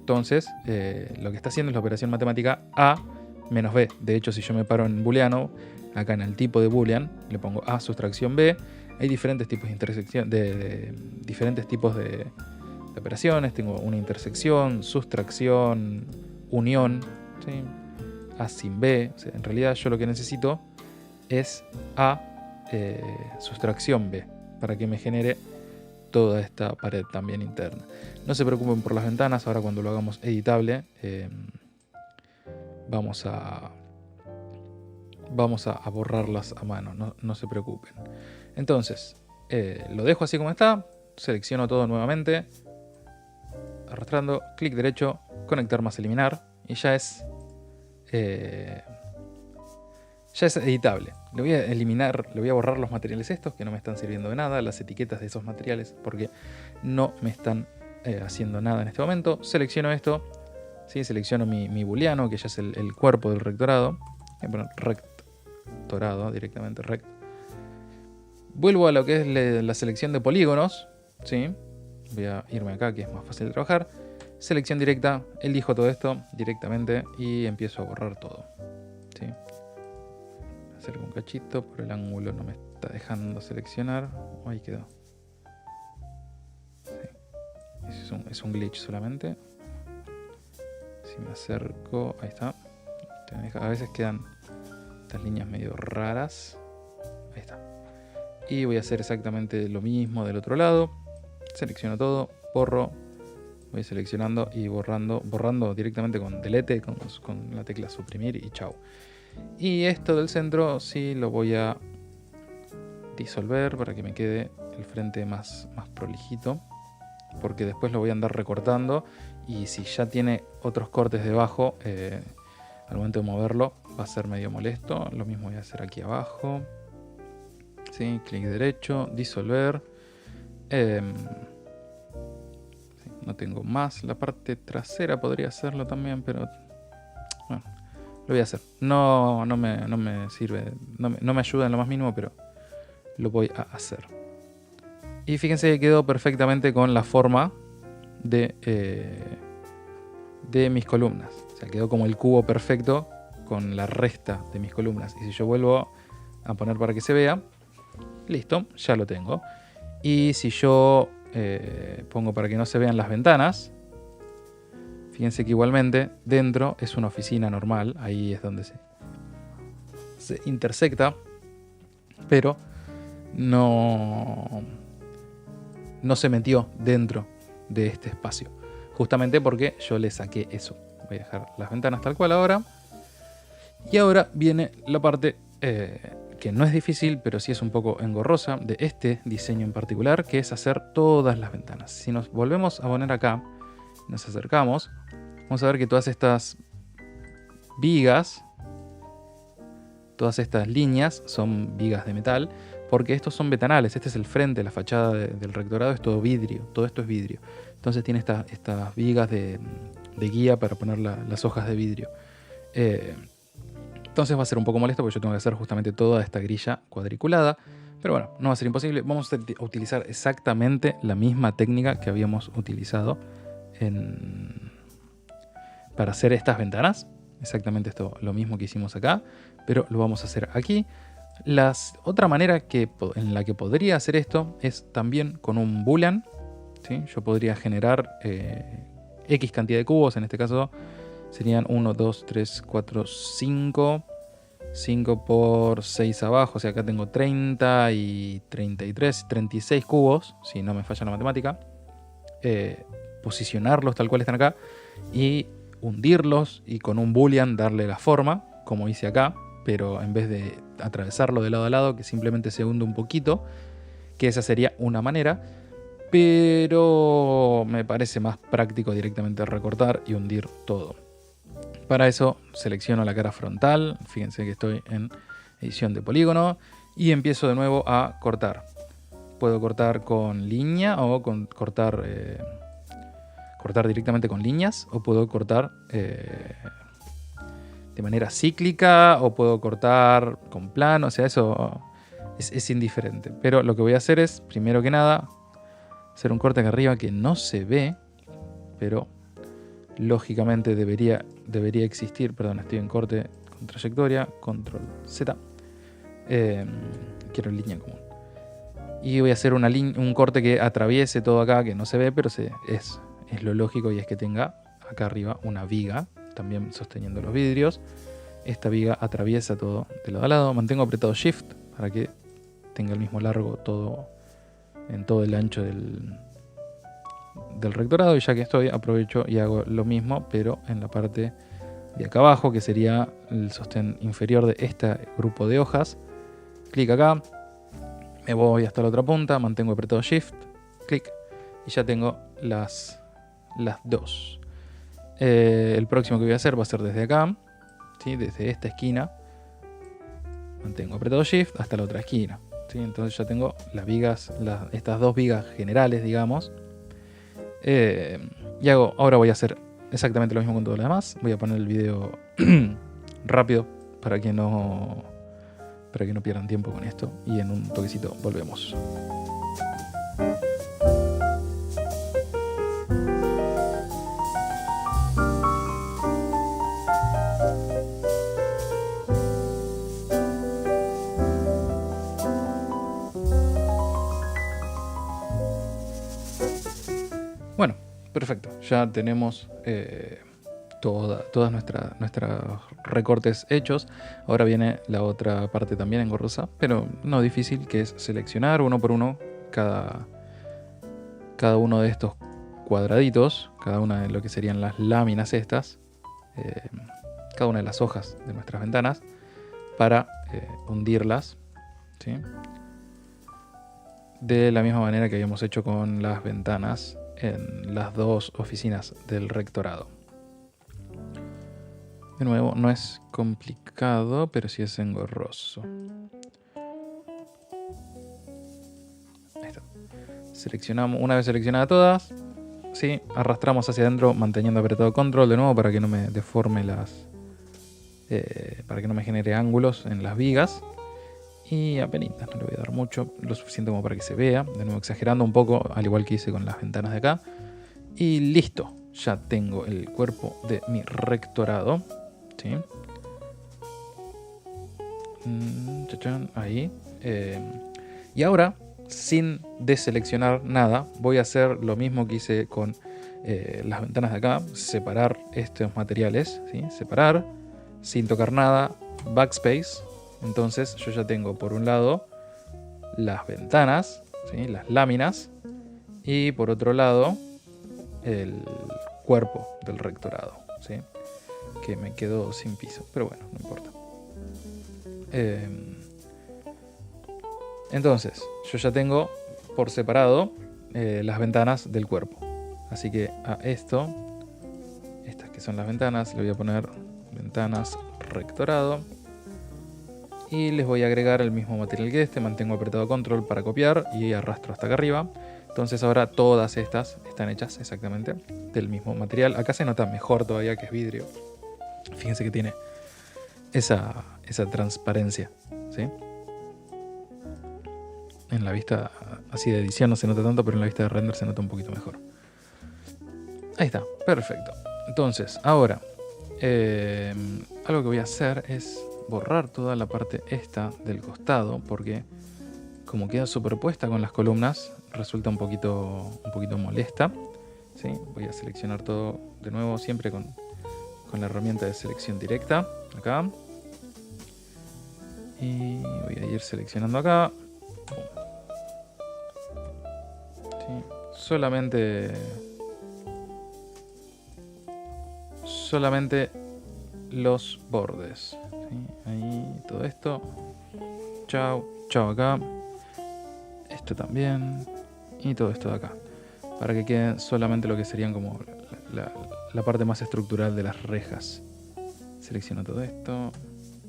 Entonces lo que está haciendo es la operación matemática A menos B. De hecho, si yo me paro en booleano, acá en el tipo de boolean le pongo A sustracción B. Hay diferentes tipos de intersección, diferentes tipos de operaciones. Tengo una intersección, sustracción, unión, ¿sí? A sin B. O sea, en realidad yo lo que necesito es A sustracción B para que me genere toda esta pared también interna. No se preocupen por las ventanas, ahora cuando lo hagamos editable vamos a borrarlas a mano, no se preocupen. Entonces lo dejo así como está, selecciono todo nuevamente, arrastrando, clic derecho, conectar más eliminar y ya es editable. Le voy a eliminar, le voy a borrar los materiales estos que no me están sirviendo de nada, las etiquetas de esos materiales porque no me están haciendo nada en este momento. Selecciono esto, ¿sí? Selecciono mi booleano, que ya es el cuerpo del rectorado. Voy a poner rectorado directamente, rect. Vuelvo a lo que es la selección de polígonos, ¿sí? Voy a irme acá, que es más fácil de trabajar. Selección directa, elijo todo esto directamente y empiezo a borrar todo, ¿sí? Acerco un cachito, por el ángulo no me está dejando seleccionar. Ahí quedó. Sí. Es un glitch solamente. Si me acerco, ahí está. A veces quedan estas líneas medio raras. Ahí está. Y voy a hacer exactamente lo mismo del otro lado. Selecciono todo, borro. Voy seleccionando y borrando directamente con delete, con la tecla suprimir y chau. Y esto del centro sí lo voy a disolver para que me quede el frente más prolijito, porque después lo voy a andar recortando y si ya tiene otros cortes debajo, al momento de moverlo va a ser medio molesto. Lo mismo voy a hacer aquí abajo, ¿sí? Clic derecho, disolver. No tengo más. La parte trasera podría hacerlo también, pero bueno, lo voy a hacer. No me sirve, no me ayuda en lo más mínimo, pero lo voy a hacer. Y fíjense que quedó perfectamente con la forma de mis columnas. O sea, quedó como el cubo perfecto con la resta de mis columnas. Y si yo vuelvo a poner para que se vea, listo, ya lo tengo. Y si yo pongo para que no se vean las ventanas, fíjense que igualmente dentro es una oficina normal. Ahí es donde se intersecta, pero no se metió dentro de este espacio, justamente porque yo le saqué eso. Voy a dejar las ventanas tal cual ahora. Y ahora viene la parte que no es difícil, pero sí es un poco engorrosa de este diseño en particular, que es hacer todas las ventanas. Si nos volvemos a poner acá, nos acercamos, vamos a ver que todas estas vigas, todas estas líneas son vigas de metal, porque estos son ventanales. Este es el frente, la fachada del rectorado, es todo vidrio, todo esto es vidrio. Entonces tiene estas vigas de guía para poner las hojas de vidrio. Entonces va a ser un poco molesto porque yo tengo que hacer justamente toda esta grilla cuadriculada. Pero bueno, no va a ser imposible. Vamos a utilizar exactamente la misma técnica que habíamos utilizado para hacer estas ventanas. Exactamente esto, lo mismo que hicimos acá, pero lo vamos a hacer aquí. Otra manera en la que podría hacer esto es también con un boolean, ¿sí? Yo podría generar X cantidad de cubos, en este caso serían 1, 2, 3, 4, 5. 5 por 6 abajo, o sea, acá tengo 30 y 33, 36 cubos, si no me falla la matemática. Posicionarlos tal cual están acá y hundirlos y con un boolean darle la forma, como hice acá, pero en vez de atravesarlo de lado a lado, que simplemente se hunde un poquito, que esa sería una manera, pero me parece más práctico directamente recortar y hundir todo. Para eso selecciono la cara frontal, fíjense que estoy en edición de polígono y empiezo de nuevo a cortar. Puedo cortar con línea o cortar directamente con líneas, o puedo cortar de manera cíclica, o puedo cortar con plano, o sea, eso es indiferente. Pero lo que voy a hacer es, primero que nada, hacer un corte acá arriba que no se ve, pero lógicamente debería existir. Perdón, estoy en corte con trayectoria, control Z. Quiero línea común. Y voy a hacer un corte que atraviese todo acá, que no se ve, pero es lo lógico, y es que tenga acá arriba una viga, también sosteniendo los vidrios. Esta viga atraviesa todo de lado a lado. Mantengo apretado Shift para que tenga el mismo largo todo en todo el ancho del rectorado, y ya que estoy, aprovecho y hago lo mismo, pero en la parte de acá abajo, que sería el sostén inferior de este grupo de hojas. Clic acá, me voy hasta la otra punta, mantengo apretado Shift, clic, y ya tengo las dos. El próximo que voy a hacer va a ser desde acá, ¿sí? Desde esta esquina, mantengo apretado Shift hasta la otra esquina, ¿sí? Entonces ya tengo las vigas, estas dos vigas generales, digamos. Y ahora voy a hacer exactamente lo mismo con todo lo demás. Voy a poner el video rápido para que no pierdan tiempo con esto. Y en un toquecito volvemos. Bueno, perfecto. Ya tenemos todas nuestros recortes hechos. Ahora viene la otra parte también engorrosa, pero no difícil, que es seleccionar uno por uno cada uno de estos cuadraditos, cada una de lo que serían las láminas estas, cada una de las hojas de nuestras ventanas, para hundirlas, ¿sí? De la misma manera que habíamos hecho con las ventanas en las dos oficinas del rectorado. De nuevo, no es complicado, pero sí es engorroso. Ahí está. Seleccionamos, una vez seleccionadas todas, ¿sí? Arrastramos hacia adentro manteniendo apretado control de nuevo para que no me deforme para que no me genere ángulos en las vigas. Y apenas, no le voy a dar mucho, lo suficiente como para que se vea. De nuevo exagerando un poco, al igual que hice con las ventanas de acá. Y listo, ya tengo el cuerpo de mi rectorado, ¿sí? Ahí. Y ahora, sin deseleccionar nada, voy a hacer lo mismo que hice con las ventanas de acá. Separar estos materiales, ¿sí? Separar, sin tocar nada, backspace. Entonces yo ya tengo por un lado las ventanas, ¿sí? Las láminas, y por otro lado el cuerpo del rectorado, ¿sí? Que me quedó sin piso, pero bueno, no importa. Entonces yo ya tengo por separado las ventanas del cuerpo, así que a estas que son las ventanas, le voy a poner ventanas rectorado. Y les voy a agregar el mismo material que mantengo apretado control para copiar y arrastro hasta acá arriba. Entonces ahora todas estas están hechas exactamente del mismo material. Acá se nota mejor todavía que es vidrio. Fíjense que tiene esa transparencia, ¿sí? En la vista así de edición no se nota tanto, pero en la vista de render se nota un poquito mejor. Ahí está, perfecto. Entonces ahora algo que voy a hacer es borrar toda la parte esta del costado, porque como queda superpuesta con las columnas resulta un poquito molesta, ¿sí? Voy a seleccionar todo de nuevo, siempre con la herramienta de selección directa acá, y voy a ir seleccionando acá, ¿sí? solamente los bordes, ¿sí? Ahí todo esto, chao acá, esto también, y todo esto de acá, para que quede solamente lo que serían como la parte más estructural de las rejas. Selecciono todo esto,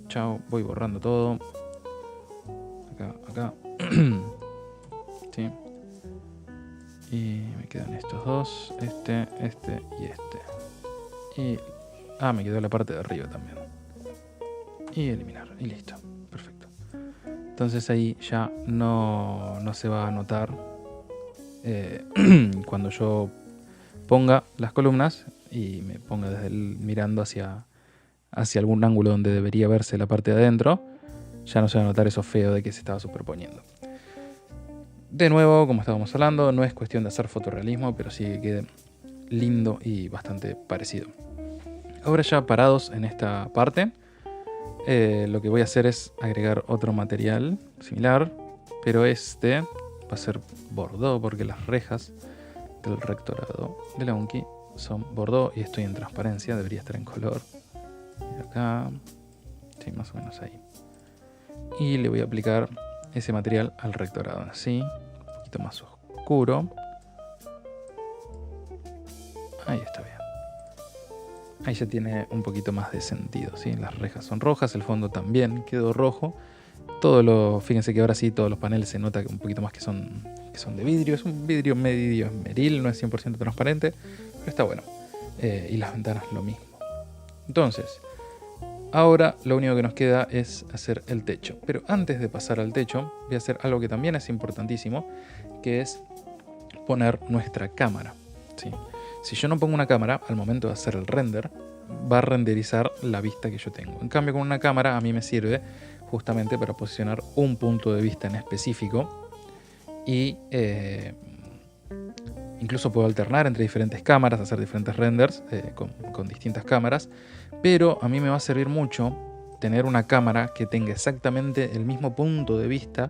chao, voy borrando todo, acá, ¿sí? Y me quedan estos dos, este y este. Y me quedó la parte de arriba también. Y eliminar, y listo, perfecto. Entonces ahí ya no se va a notar cuando yo ponga las columnas y me ponga mirando hacia algún ángulo donde debería verse la parte de adentro, ya no se va a notar eso feo de que se estaba superponiendo. De nuevo, como estábamos hablando, no es cuestión de hacer fotorrealismo, pero sí que quede lindo y bastante parecido. Ahora ya parados en esta parte, lo que voy a hacer es agregar otro material similar, pero este va a ser bordó, porque las rejas del rectorado de la Unki son bordó y estoy en transparencia, debería estar en color. Y acá, sí, más o menos ahí. Y le voy a aplicar ese material al rectorado así, un poquito más oscuro. Ahí está bien. Ahí ya tiene un poquito más de sentido, ¿sí? Las rejas son rojas, el fondo también quedó rojo. Fíjense que ahora sí todos los paneles se nota un poquito más que son de vidrio. Es un vidrio medio esmeril, no es 100% transparente, pero está bueno. y las ventanas lo mismo. Entonces, ahora lo único que nos queda es hacer el techo. Pero antes de pasar al techo, voy a hacer algo que también es importantísimo, que es poner nuestra cámara, ¿sí? Si yo no pongo una cámara, al momento de hacer el render, va a renderizar la vista que yo tengo. En cambio, con una cámara a mí me sirve justamente para posicionar un punto de vista en específico y incluso puedo alternar entre diferentes cámaras, hacer diferentes renders con distintas cámaras, pero a mí me va a servir mucho tener una cámara que tenga exactamente el mismo punto de vista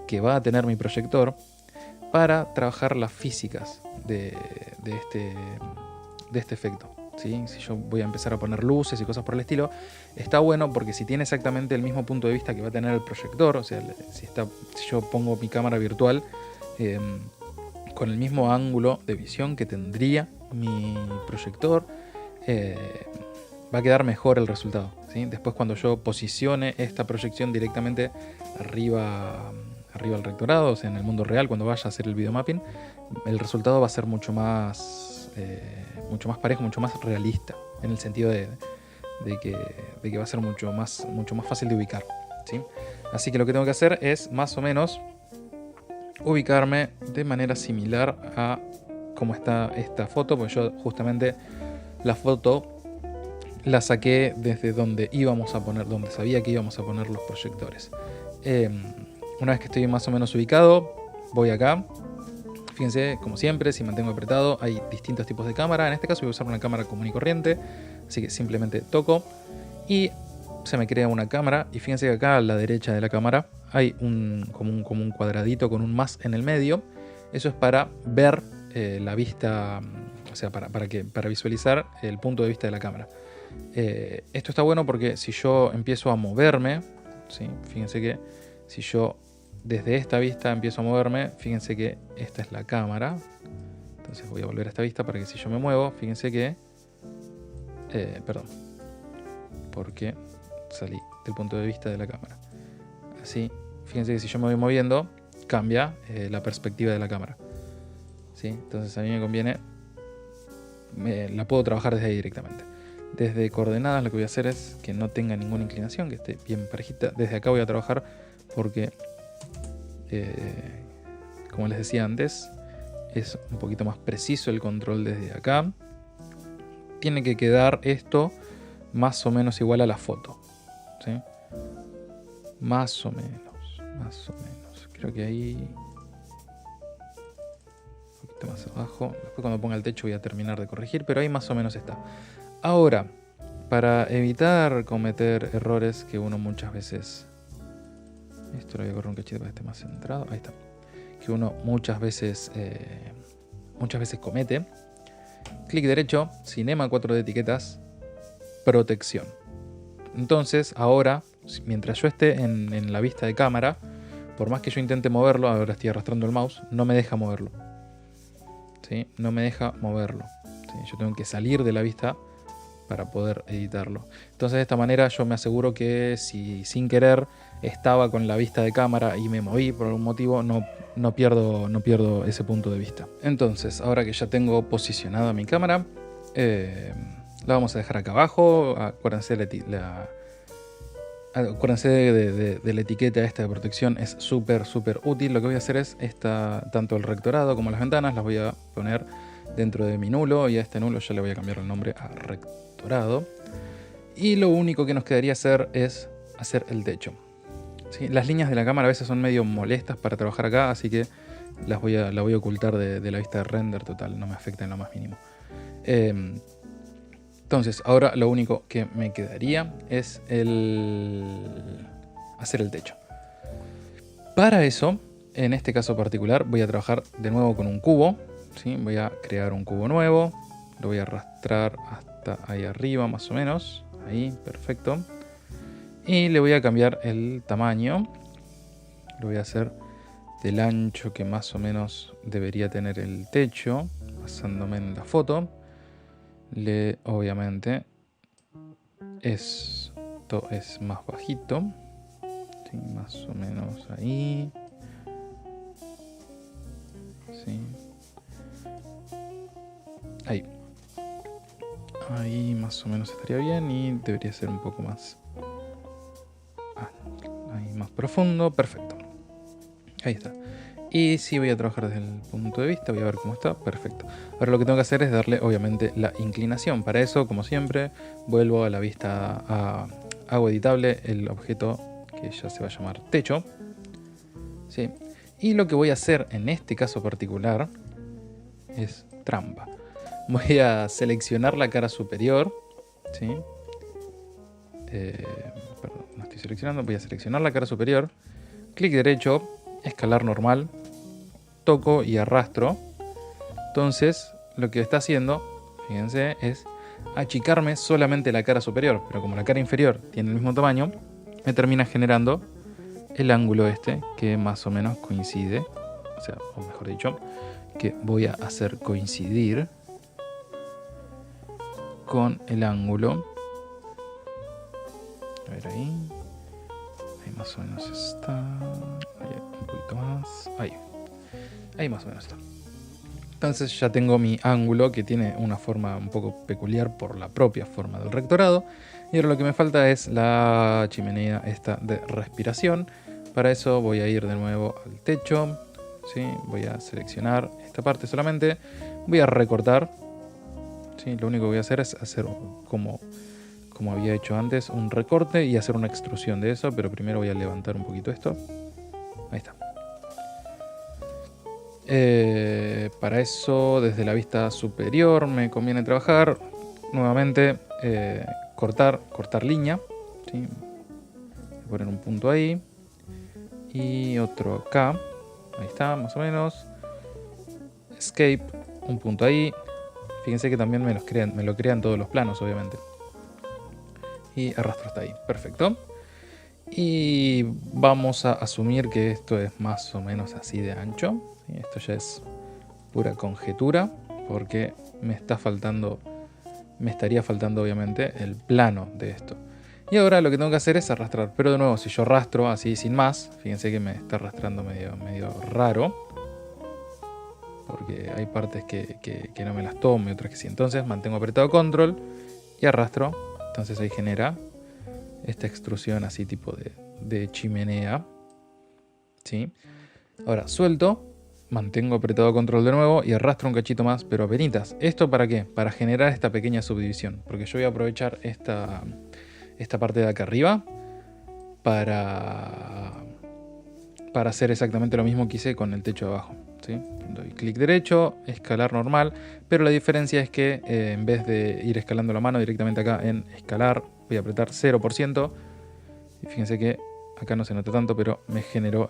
que va a tener mi proyector para trabajar las físicas de este efecto, ¿sí? Si yo voy a empezar a poner luces y cosas por el estilo, está bueno porque si tiene exactamente el mismo punto de vista que va a tener el proyector, o sea, si yo pongo mi cámara virtual con el mismo ángulo de visión que tendría mi proyector, va a quedar mejor el resultado, ¿sí? Después, cuando yo posicione esta proyección directamente arriba al rectorado, o sea, en el mundo real, cuando vaya a hacer el videomapping, el resultado va a ser mucho más parejo, mucho más realista, en el sentido de que va a ser mucho más fácil de ubicar, ¿sí? Así que lo que tengo que hacer es más o menos ubicarme de manera similar a cómo está esta foto, porque yo justamente la foto la saqué desde donde sabía que íbamos a poner los proyectores. Una vez que estoy más o menos ubicado, voy acá. Fíjense, como siempre, si mantengo apretado, hay distintos tipos de cámara. En este caso voy a usar una cámara común y corriente, así que simplemente toco y se me crea una cámara. Y fíjense que acá a la derecha de la cámara hay como un cuadradito con un más en el medio. Eso es para ver la vista, o sea, para visualizar el punto de vista de la cámara. Esto está bueno porque si yo empiezo a moverme, ¿sí? Fíjense que si yo desde esta vista empiezo a moverme, fíjense que esta es la cámara. Entonces voy a volver a esta vista para que si yo me muevo, fíjense que perdón, porque salí del punto de vista de la cámara. Así, fíjense que si yo me voy moviendo, cambia la perspectiva de la cámara, ¿sí? Entonces a mí me conviene, la puedo trabajar desde ahí directamente. Desde coordenadas lo que voy a hacer es que no tenga ninguna inclinación, que esté bien parejita. Desde acá voy a trabajar porque, como les decía antes, es un poquito más preciso el control desde acá. Tiene que quedar esto más o menos igual a la foto, ¿sí? Más o menos. Creo que ahí, un poquito más abajo. Después, cuando ponga el techo, voy a terminar de corregir, pero ahí más o menos está. Ahora, para evitar cometer errores que uno muchas veces... Esto lo voy a correr un cachito para que esté más centrado. Ahí está. Que uno muchas veces comete. Clic derecho, Cinema 4D etiquetas, protección. Entonces, ahora, mientras yo esté en la vista de cámara, por más que yo intente moverlo, ahora estoy arrastrando el mouse, no me deja moverlo, ¿sí? No me deja moverlo, ¿sí? Yo tengo que salir de la vista para poder editarlo. Entonces, de esta manera yo me aseguro que si sin querer estaba con la vista de cámara y me moví por algún motivo, no pierdo ese punto de vista. Entonces, ahora que ya tengo posicionada mi cámara, la vamos a dejar acá abajo. Acuérdense de la etiqueta esta de protección, es súper útil. Lo que voy a hacer es tanto el rectorado como las ventanas las voy a poner dentro de mi nulo, y a este nulo ya le voy a cambiar el nombre a rectorado. Y lo único que nos quedaría hacer es hacer el techo, ¿sí? Las líneas de la cámara a veces son medio molestas para trabajar acá, así que la voy a ocultar de la vista de render. Total, no me afecta en lo más mínimo. Entonces, ahora lo único que me quedaría es hacer el techo. Para eso, en este caso particular, voy a trabajar de nuevo con un cubo, ¿sí? Voy a crear un cubo nuevo, lo voy a arrastrar hasta ahí arriba más o menos, ahí, perfecto. Y le voy a cambiar el tamaño, lo voy a hacer del ancho que más o menos debería tener el techo, basándome en la foto. Obviamente esto es más bajito, ¿sí? Más o menos ahí, ¿sí? Ahí. Ahí más o menos estaría bien y debería ser un poco más... ahí más profundo. Perfecto. Ahí está. Y si voy a trabajar desde el punto de vista, voy a ver cómo está. Perfecto. Ahora lo que tengo que hacer es darle obviamente la inclinación. Para eso, como siempre, vuelvo a la vista, hago editable el objeto que ya se va a llamar techo. ¿Sí? Y lo que voy a hacer en este caso particular es trampa. Voy a seleccionar la cara superior. ¿Sí? Perdón, no estoy seleccionando. Voy a seleccionar la cara superior. Clic derecho, escalar normal. Toco y arrastro. Entonces lo que está haciendo, fíjense, es achicarme solamente la cara superior, pero como la cara inferior tiene el mismo tamaño, me termina generando el ángulo este que más o menos coincide, o sea, o mejor dicho, que voy a hacer coincidir con el ángulo. A ver ahí más o menos está, ahí un poquito más, ahí más o menos está. Entonces ya tengo mi ángulo que tiene una forma un poco peculiar por la propia forma del rectorado. Y ahora lo que me falta es la chimenea esta de respiración. Para eso voy a ir de nuevo al techo. ¿Sí? Voy a seleccionar esta parte solamente. Voy a recortar. ¿Sí? Lo único que voy a hacer es hacer como había hecho antes, un recorte y hacer una extrusión de eso. Pero primero voy a levantar un poquito esto. Ahí está. Para eso, desde la vista superior me conviene trabajar nuevamente, cortar línea, ¿sí? Voy a poner un punto ahí y otro acá, ahí está, más o menos. Escape, un punto ahí. Fíjense que también me lo crean todos los planos, obviamente. Y arrastro hasta ahí, perfecto. Y vamos a asumir que esto es más o menos así de ancho. Esto ya es pura conjetura porque me estaría faltando obviamente el plano de esto. Y ahora lo que tengo que hacer es arrastrar. Pero de nuevo, si yo arrastro así sin más, fíjense que me está arrastrando medio raro. Porque hay partes que no me las tomo y otras que sí. Entonces mantengo apretado control y arrastro. Entonces ahí genera esta extrusión así tipo de chimenea. ¿Sí? Ahora suelto. Mantengo apretado control de nuevo y arrastro un cachito más, pero apenitas. ¿Esto para qué? Para generar esta pequeña subdivisión. Porque yo voy a aprovechar esta parte de acá arriba para hacer exactamente lo mismo que hice con el techo de abajo. ¿Sí? Doy clic derecho, escalar normal, pero la diferencia es que en vez de ir escalando la mano directamente acá en escalar, voy a apretar 0%. Y fíjense que acá no se nota tanto, pero me generó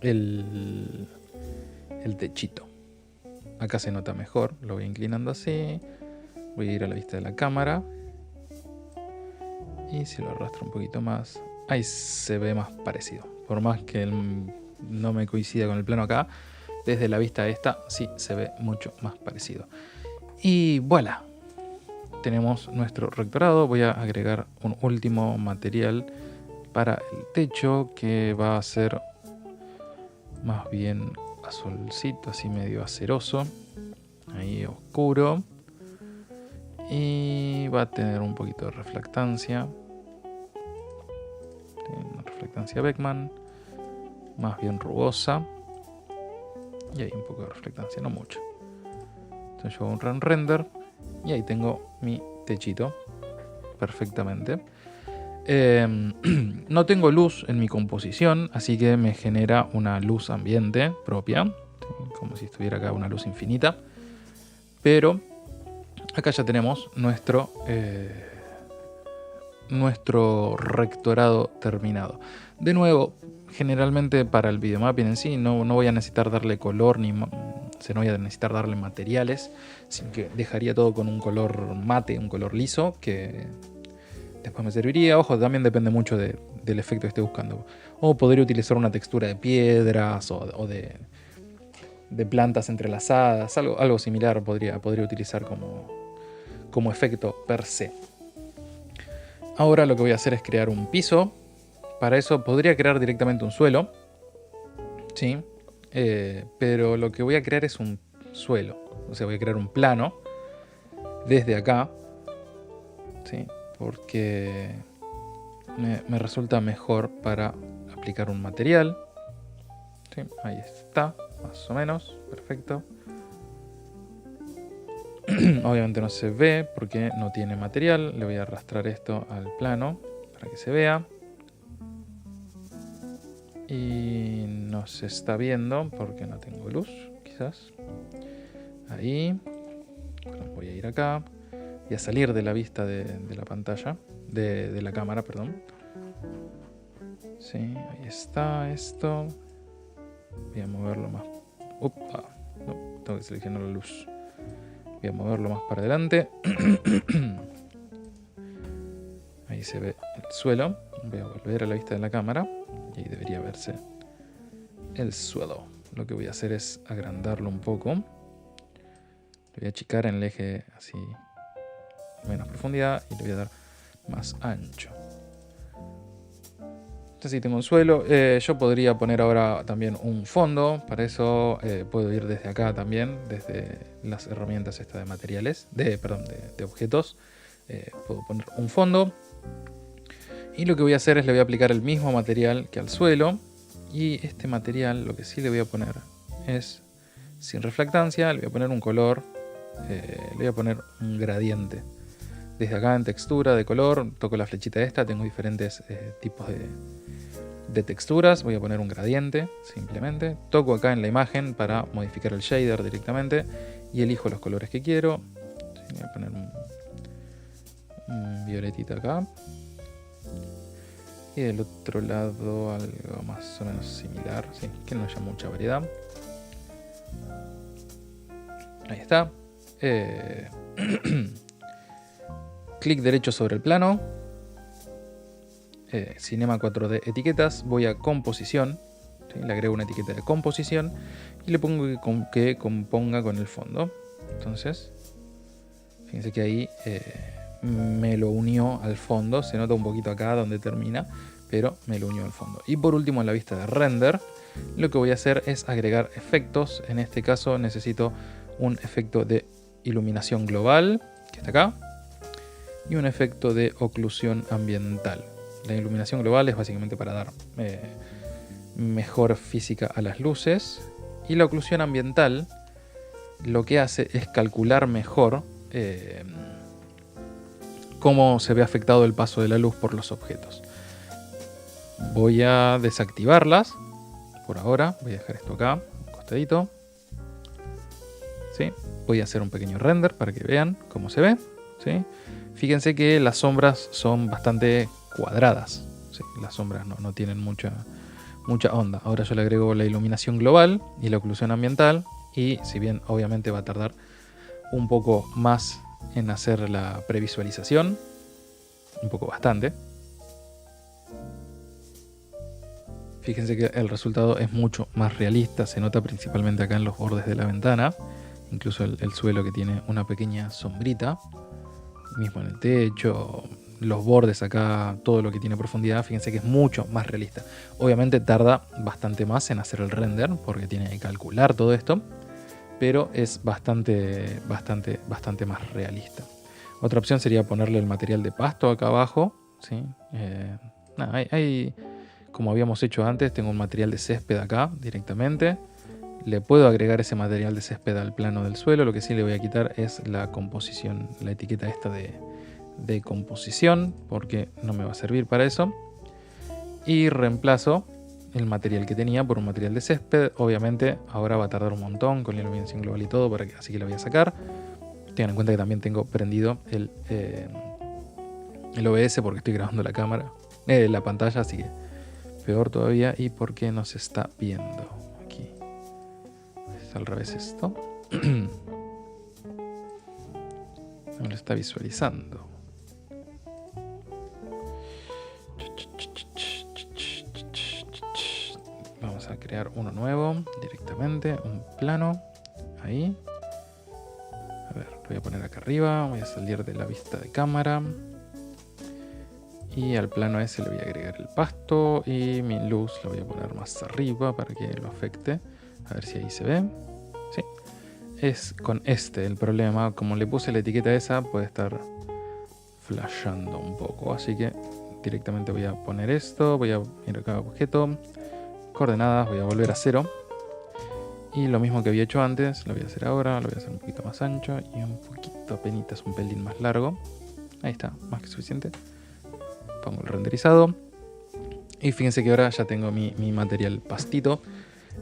el techito. Acá se nota mejor, lo voy inclinando así. Voy a ir a la vista de la cámara y si lo arrastro un poquito más, ahí se ve más parecido. Por más que no me coincida con el plano acá, desde la vista esta sí se ve mucho más parecido. Y voilà, tenemos nuestro rectorado. Voy a agregar un último material para el techo que va a ser más bien azulcito, así medio aceroso, ahí oscuro, y va a tener un poquito de reflectancia, una reflectancia Beckman, más bien rugosa, y hay un poco de reflectancia, no mucho. Entonces yo hago un render y ahí tengo mi techito perfectamente. No tengo luz en mi composición, así que me genera una luz ambiente propia, ¿sí? Como si estuviera acá una luz infinita. Pero acá ya tenemos nuestro rectorado terminado. De nuevo, generalmente para el videomapping en sí no voy a necesitar darle color no voy a necesitar darle materiales, sino que dejaría todo con un color mate, un color liso que después me serviría. Ojo, también depende mucho del efecto que esté buscando. O podría utilizar una textura de piedras o de plantas entrelazadas. Algo similar podría utilizar como efecto per se. Ahora lo que voy a hacer es crear un piso. Para eso podría crear directamente un suelo. ¿Sí? Pero lo que voy a crear es un suelo. o sea, voy a crear un plano desde acá, ¿sí? Porque me resulta mejor para aplicar un material. ¿Sí? Ahí está, más o menos, perfecto. Obviamente no se ve porque no tiene material. Le voy a arrastrar esto al plano para que se vea. Y no se está viendo porque no tengo luz, quizás. Ahí. Voy a ir acá. Voy a salir de la vista de la pantalla. De la cámara, perdón. Sí, ahí está esto. Voy a moverlo más. Upa, no, tengo que seleccionar la luz. Voy a moverlo más para adelante. Ahí se ve el suelo. Voy a volver a la vista de la cámara. Y ahí debería verse el suelo. Lo que voy a hacer es agrandarlo un poco. Le voy a achicar en el eje así, menos profundidad, y le voy a dar más ancho. Así tengo un suelo. Yo podría poner ahora también un fondo. Para eso puedo ir desde acá también, desde las herramientas estas de materiales, de objetos. Puedo poner un fondo. Y lo que voy a hacer es le voy a aplicar el mismo material que al suelo. Y este material lo que sí le voy a poner es sin reflectancia. Le voy a poner un color. Le voy a poner un gradiente. Desde acá en textura de color, toco la flechita esta, tengo diferentes tipos de texturas. Voy a poner un gradiente, simplemente. Toco acá en la imagen para modificar el shader directamente y elijo los colores que quiero. Sí, voy a poner un violetita acá. Y del otro lado algo más o menos similar, sí, que no haya mucha variedad. Ahí está. Clic derecho sobre el plano. Cinema 4D etiquetas. Voy a composición. ¿Sí? Le agrego una etiqueta de composición. Y le pongo que componga con el fondo. Entonces, fíjense que ahí me lo unió al fondo. Se nota un poquito acá donde termina, pero me lo unió al fondo. Y por último, en la vista de render, lo que voy a hacer es agregar efectos. En este caso necesito un efecto de iluminación global, que está acá, y un efecto de oclusión ambiental. La iluminación global es básicamente para dar mejor física a las luces, y la oclusión ambiental lo que hace es calcular mejor cómo se ve afectado el paso de la luz por los objetos. Voy a desactivarlas por ahora. Voy a dejar esto acá, un costadito. ¿Sí? Voy a hacer un pequeño render para que vean cómo se ve. ¿Sí? Fíjense que las sombras son bastante cuadradas. ¿Sí? Las sombras no tienen mucha onda. Ahora yo le agrego la iluminación global y la oclusión ambiental. Y si bien obviamente va a tardar un poco más en hacer la previsualización, un poco bastante, fíjense que el resultado es mucho más realista. Se nota principalmente acá en los bordes de la ventana. Incluso el suelo que tiene una pequeña sombrita. Mismo en el techo, los bordes acá, todo lo que tiene profundidad. Fíjense que es mucho más realista. Obviamente tarda bastante más en hacer el render porque tiene que calcular todo esto. Pero es bastante más realista. Otra opción sería ponerle el material de pasto acá abajo. ¿Sí? Como habíamos hecho antes, tengo un material de césped acá directamente. Le puedo agregar ese material de césped al plano del suelo. Lo que sí le voy a quitar es la composición, la etiqueta esta de composición, porque no me va a servir para eso. Y reemplazo el material que tenía por un material de césped. Obviamente ahora va a tardar un montón con la iluminación global y todo, así que lo voy a sacar. Tengan en cuenta que también tengo prendido el OBS porque estoy grabando la pantalla, así que peor todavía. Y porque no se está viendo aquí. Es al revés esto. No lo está visualizando. Vamos a crear uno nuevo directamente, un plano. Ahí. A ver, lo voy a poner acá arriba. Voy a salir de la vista de cámara. Y al plano ese le voy a agregar el pasto. Y mi luz la voy a poner más arriba para que lo afecte. A ver si ahí se ve. Sí. es con este el problema. Como le puse la etiqueta esa, puede estar flasheando un poco. Así que directamente voy a poner esto. Voy a ir acá a objeto. Coordenadas, voy a volver a 0. Y lo mismo que había hecho antes, lo voy a hacer ahora. Lo voy a hacer un poquito más ancho y un poquito apenitas, un pelín más largo. Ahí está, más que suficiente. Pongo el renderizado. Y fíjense que ahora ya tengo mi material pastito.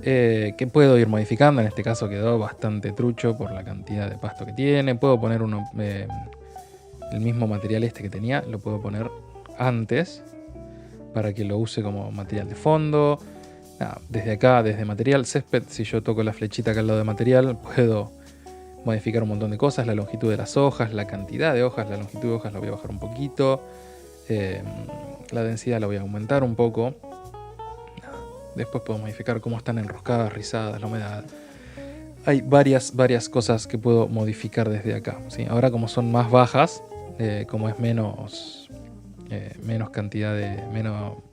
Que puedo ir modificando. En este caso quedó bastante trucho por la cantidad de pasto que tiene. Puedo poner el mismo material este que tenía, lo puedo poner antes para que lo use como material de fondo. Desde acá, desde material césped, si yo toco la flechita acá al lado de material, puedo modificar un montón de cosas. La longitud de las hojas, la cantidad de hojas, la longitud de hojas la voy a bajar un poquito. La densidad la voy a aumentar un poco. Después puedo modificar cómo están enroscadas, rizadas, la humedad. Hay varias cosas que puedo modificar desde acá, ¿sí? Ahora como son más bajas, como es menos cantidad de...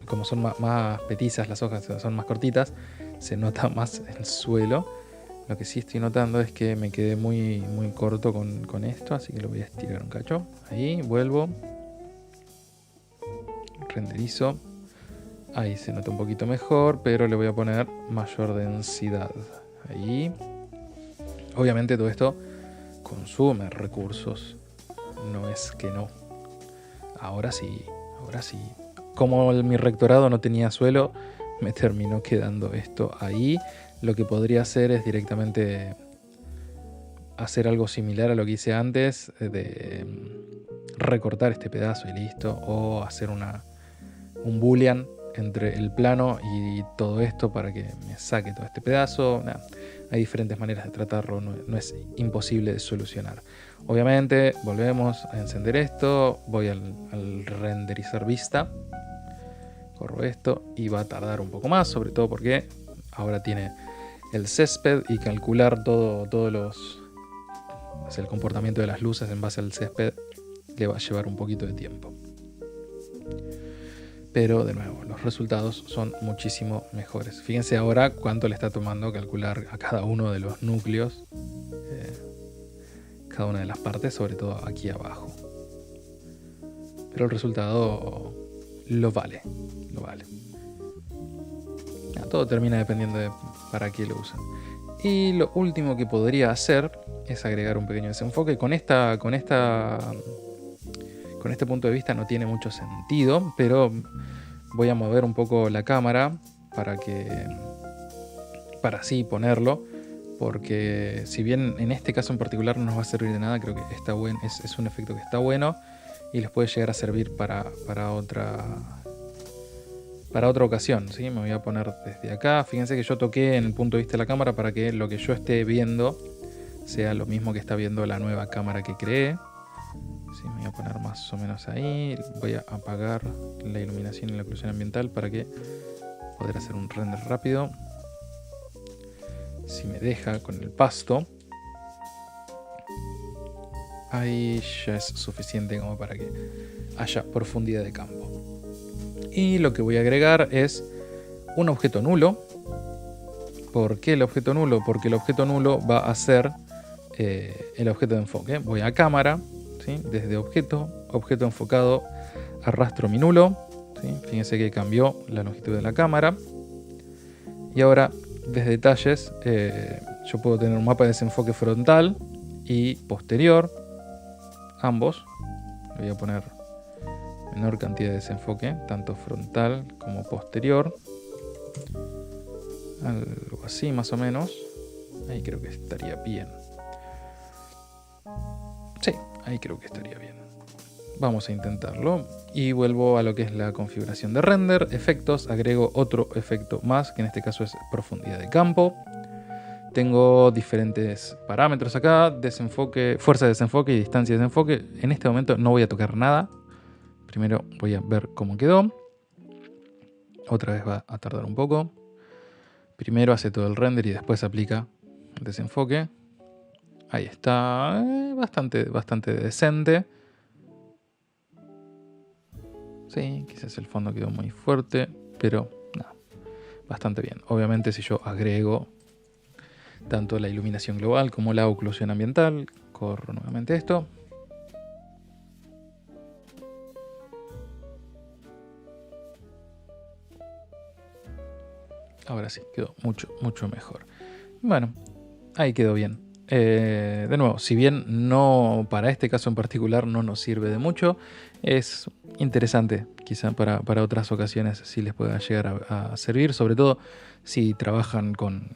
como son más petizas las hojas, son más cortitas, se nota más el suelo. Lo que sí estoy notando es que me quedé muy corto con esto, así que lo voy a estirar un cacho. Ahí, vuelvo. Renderizo. Ahí se nota un poquito mejor, pero le voy a poner mayor densidad. Ahí. Obviamente todo esto consume recursos. No es que no. Ahora sí, ahora sí. Como mi rectorado no tenía suelo, me terminó quedando esto ahí. Lo que podría hacer es directamente hacer algo similar a lo que hice antes, de recortar este pedazo y listo. O hacer un boolean entre el plano y todo esto para que me saque todo este pedazo. Hay diferentes maneras de tratarlo, no es imposible de solucionar. Obviamente volvemos a encender esto, voy al renderizar vista, corro esto y va a tardar un poco más, sobre todo porque ahora tiene el césped y calcular el comportamiento de las luces en base al césped le va a llevar un poquito de tiempo. Pero de nuevo, los resultados son muchísimo mejores. Fíjense ahora cuánto le está tomando calcular a cada uno de los núcleos, cada una de las partes, sobre todo aquí abajo. Pero el resultado lo vale, lo vale. Todo termina dependiendo de para qué lo usen. Y lo último que podría hacer es agregar un pequeño desenfoque. Con este punto de vista no tiene mucho sentido, pero voy a mover un poco la cámara para así ponerlo, porque si bien en este caso en particular no nos va a servir de nada, creo que está bueno, es un efecto que está bueno y les puede llegar a servir para otra ocasión, ¿sí? Me voy a poner desde acá. Fíjense que yo toqué en el punto de vista de la cámara para que lo que yo esté viendo sea lo mismo que está viendo la nueva cámara que creé. Sí, me voy a poner más o menos ahí. Voy a apagar la iluminación y la oclusión ambiental para que poder hacer un render rápido. Si me deja con el pasto, ahí ya es suficiente como para que haya profundidad de campo. Y lo que voy a agregar es un objeto nulo. ¿Por qué el objeto nulo? Porque el objeto nulo va a ser el objeto de enfoque. Voy a cámara, ¿sí? Desde objeto enfocado, arrastro mi nulo, ¿sí? Fíjense que cambió la longitud de la cámara. Y ahora, desde detalles, yo puedo tener un mapa de desenfoque frontal y posterior, ambos. Le voy a poner menor cantidad de desenfoque, tanto frontal como posterior. Algo así más o menos. Ahí creo que estaría bien. Sí, ahí creo que estaría bien. Vamos a intentarlo. Y vuelvo a lo que es la configuración de render. Efectos, agrego otro efecto más, que en este caso es profundidad de campo. Tengo diferentes parámetros acá. Desenfoque, fuerza de desenfoque y distancia de desenfoque. En este momento no voy a tocar nada. Primero voy a ver cómo quedó. Otra vez va a tardar un poco. Primero hace todo el render y después aplica el desenfoque. Ahí está. Bastante decente. Sí, quizás el fondo quedó muy fuerte, pero nada, bastante bien. Obviamente si yo agrego tanto la iluminación global como la oclusión ambiental. Corro nuevamente esto. Ahora sí, quedó mucho mejor. Bueno, ahí quedó bien. De nuevo, si bien no para este caso en particular no nos sirve de mucho, es interesante quizá para otras ocasiones si les pueda llegar a servir, sobre todo si trabajan con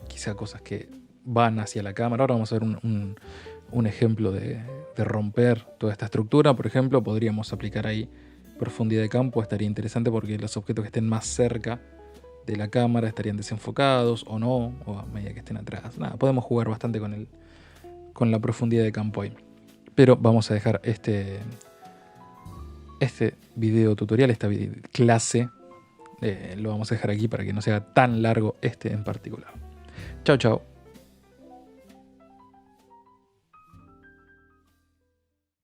quizá cosas que van hacia la cámara. Ahora vamos a ver un ejemplo de romper toda esta estructura. Por ejemplo, podríamos aplicar ahí profundidad de campo, estaría interesante porque los objetos que estén más cerca de la cámara estarían desenfocados o no, o a medida que estén atrás. Nada, podemos jugar bastante con la profundidad de campo ahí. Pero vamos a dejar este video tutorial, esta clase, lo vamos a dejar aquí para que no sea tan largo este en particular. Chao, chao.